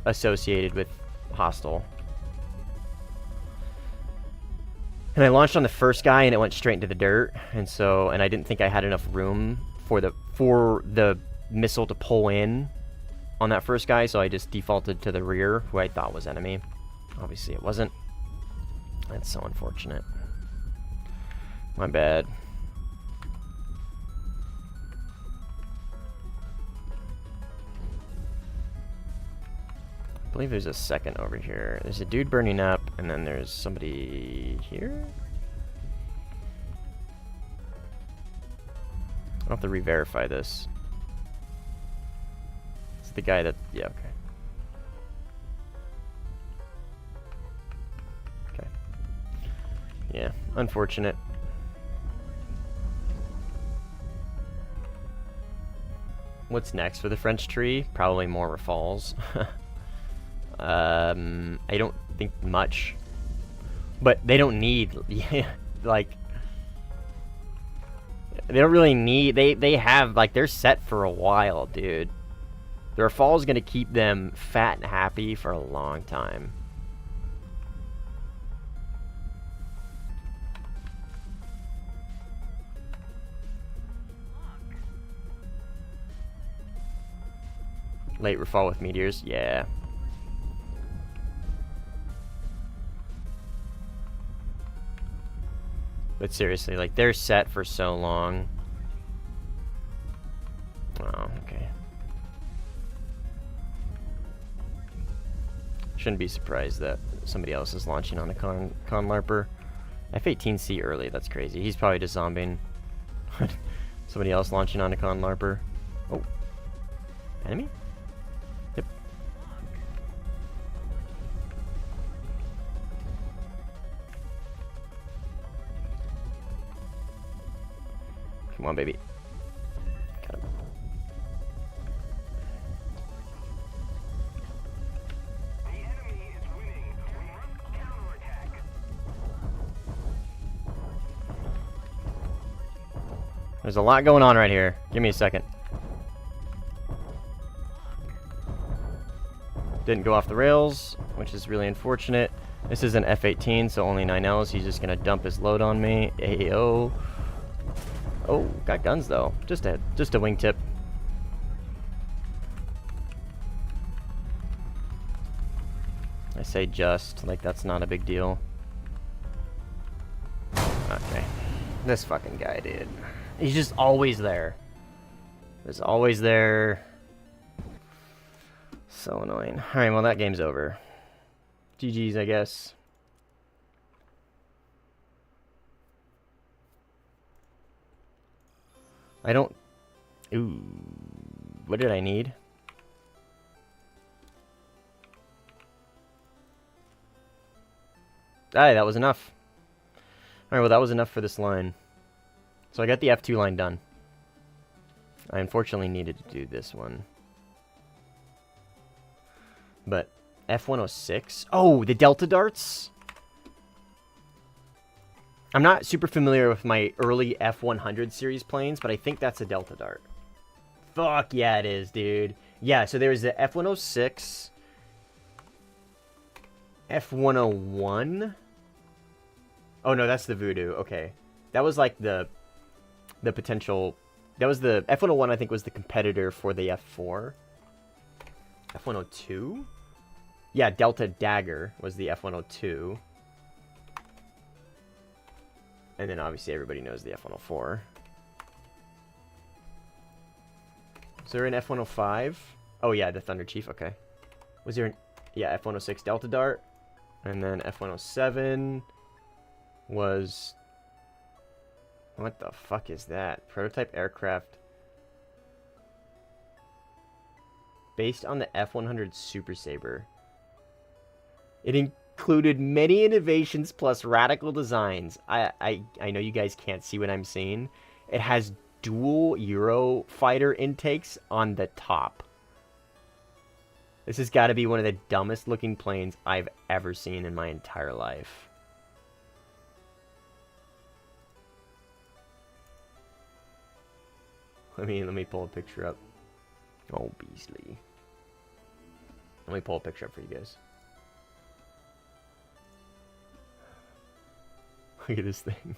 associated with hostile. And I launched on the first guy, and it went straight into the dirt. And so, and I didn't think I had enough room for the missile to pull in on that first guy, so I just defaulted to the rear, who I thought was enemy. Obviously, it wasn't. That's so unfortunate. My bad. I believe there's a second over here. There's a dude burning up, and then there's somebody here? I'll have to re-verify this. It's the guy that... yeah, okay. Okay. Yeah, unfortunate. What's next for the French tree? Probably more Rafales. I don't think much. But they don't need... like... They don't really need... They have... like, they're set for a while, dude. The Rafale is going to keep them fat and happy for a long time. Late Rafale with meteors? Yeah. But seriously, like, they're set for so long. Oh, okay. Shouldn't be surprised that somebody else is launching on a con larper. F-18C early, that's crazy. He's probably just zombieing. Somebody else launching on a con larper. Oh. Enemy? Yep. Come on, baby. Got him. The enemy is winning. We must counterattack. There's a lot going on right here. Give me a second. Didn't go off the rails, which is really unfortunate. This is an F-18, so only 9Ls. He's just gonna dump his load on me. Ayo. Oh, got guns though. Just a wingtip. I say just, like that's not a big deal. Okay. This fucking guy, dude. He's just always there. He's always there. So annoying. Alright, well that game's over. GG's, I guess. I don't... Ooh. What did I need? Aye, that was enough. Alright, well that was enough for this line. So I got the F2 line done. I unfortunately needed to do this one. But F-106... Oh, the Delta Darts? I'm not super familiar with my early F-100 series planes, but I think that's a Delta Dart. Fuck yeah, it is, dude. Yeah, so there's the F-106, F-101. Oh no, that's the Voodoo. Okay, that was like the potential. That was the F-101. I think was the competitor for the F-4. F-102. Yeah, Delta Dagger was the F-102. And then obviously everybody knows the F-104. Was there an F-105? Oh yeah, the Thunder Chief, okay. Was there an... Yeah, F-106 Delta Dart. And then F-107 was... What the fuck is that? Prototype aircraft. Based on the F-100 Super Sabre. It included many innovations plus radical designs. I know you guys can't see what I'm seeing. It has dual Eurofighter intakes on the top. This has got to be one of the dumbest looking planes I've ever seen in my entire life. Let me pull a picture up. Oh, Beasley. Let me pull a picture up for you guys. Look at this thing.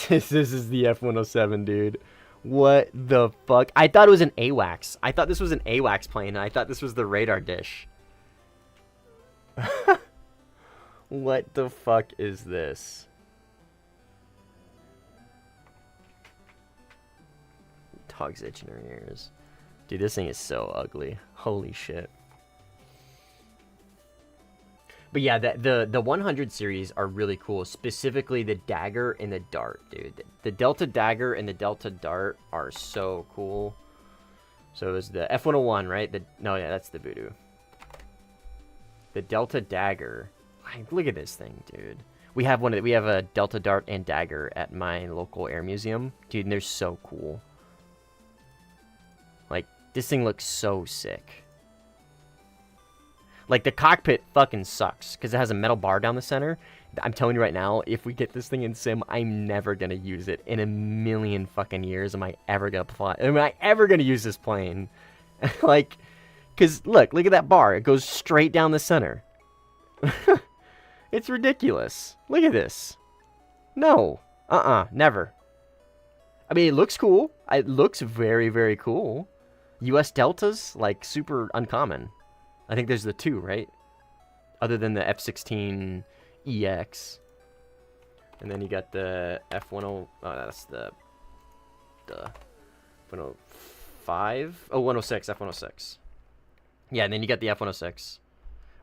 This is the F-107, dude. What the fuck? I thought it was an AWACS. I thought this was an AWACS plane, and I thought this was the radar dish. What the fuck is this? Dog's itching her ears. Dude, this thing is so ugly. Holy shit. But yeah, the 100 series are really cool. Specifically, the dagger and the dart, dude. The Delta dagger and the Delta dart are so cool. So it was the F-101, right? No, yeah, that's the Voodoo. The Delta dagger. Look at this thing, dude. We have a Delta dart and dagger at my local air museum, dude. And they're so cool. Like, this thing looks so sick. Like, the cockpit fucking sucks because it has a metal bar down the center. I'm telling you right now, if we get this thing in sim, I'm never going to use it in a million fucking years. Am I ever going to fly? Am I ever going to use this plane? Like, because look at that bar. It goes straight down the center. It's ridiculous. Look at this. No. Never. I mean, it looks cool. It looks very, very cool. US Deltas, like, super uncommon. I think there's the two, right? Other than the F-16 EX. And then you got the F-10... Oh, that's the 105? Oh, 106, F-106. Yeah, and then you got the F-106.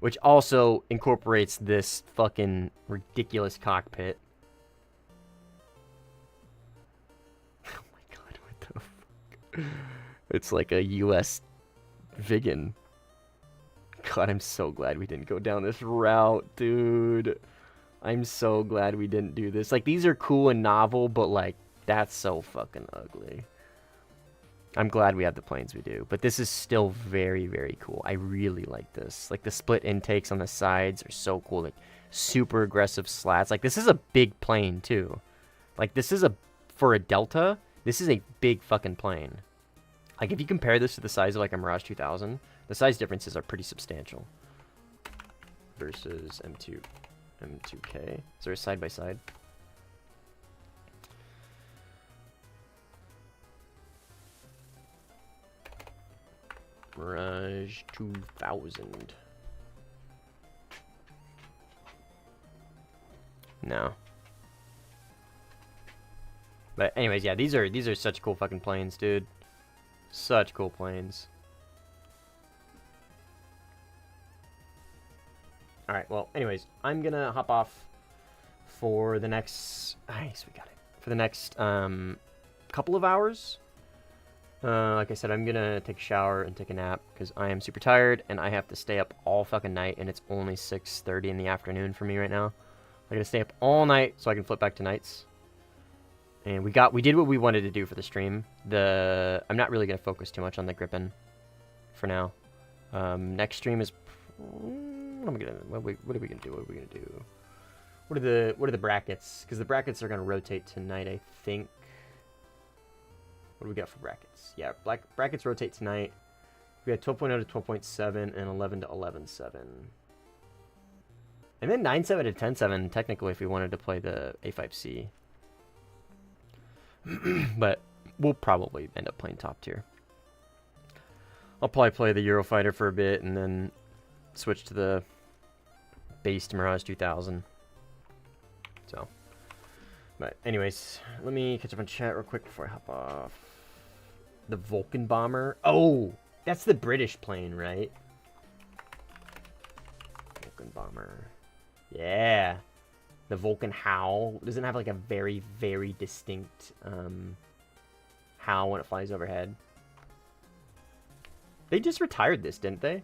Which also incorporates this fucking ridiculous cockpit. Oh my god, what the fuck? It's like a US Vigan. God, I'm so glad we didn't go down this route, dude. I'm so glad we didn't do this. Like, these are cool and novel, but, like, that's so fucking ugly. I'm glad we have the planes we do. But this is still very, very cool. I really like this. Like, the split intakes on the sides are so cool. Like, super aggressive slats. Like, this is a big plane, too. Like, this is for a Delta, this is a big fucking plane. Like, if you compare this to the size of, like, a Mirage 2000... The size differences are pretty substantial. Versus M2K. Is there a side-by-side? Mirage 2000. No. But anyways, yeah, these are such cool fucking planes, dude. Such cool planes. Alright, well, anyways, I'm gonna hop off for the next... Nice, we got it. For the next couple of hours. Like I said, I'm gonna take a shower and take a nap because I am super tired and I have to stay up all fucking night and it's only 6:30 in the afternoon for me right now. I gotta stay up all night so I can flip back to nights. And we did what we wanted to do for the stream. I'm not really gonna focus too much on the Gripen for now. Next stream is... What are we gonna do? What are the brackets? Because the brackets are gonna rotate tonight, I think. What do we got for brackets? Yeah, brackets rotate tonight. We got 12.0 to 12.7 and 11 to 11.7. And then 9.7 to 10.7, technically, if we wanted to play the A5C. But we'll probably end up playing top tier. I'll probably play the Eurofighter for a bit and then switch to the based Mirage 2000. So, but anyways, let me catch up on chat real quick before I hop off. The Vulcan bomber. Oh, that's the British plane, right? Vulcan bomber. Yeah. The Vulcan howl. Doesn't it have like a very, very distinct howl when it flies overhead? They just retired this, didn't they?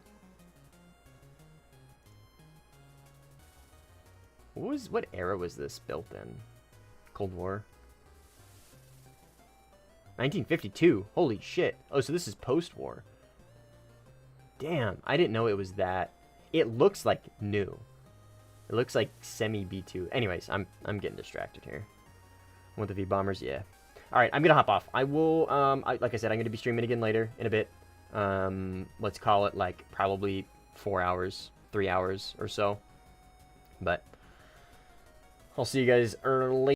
What era was this built in? Cold War? 1952. Holy shit. Oh, so this is post-war. Damn, I didn't know it was that. It looks like new. It looks like semi B2. Anyways, I'm getting distracted here. Want the V bombers? Yeah. All right, I'm gonna hop off. I will. Like I said, I'm gonna be streaming again later in a bit. Let's call it like probably 4 hours, 3 hours or so. But I'll see you guys early.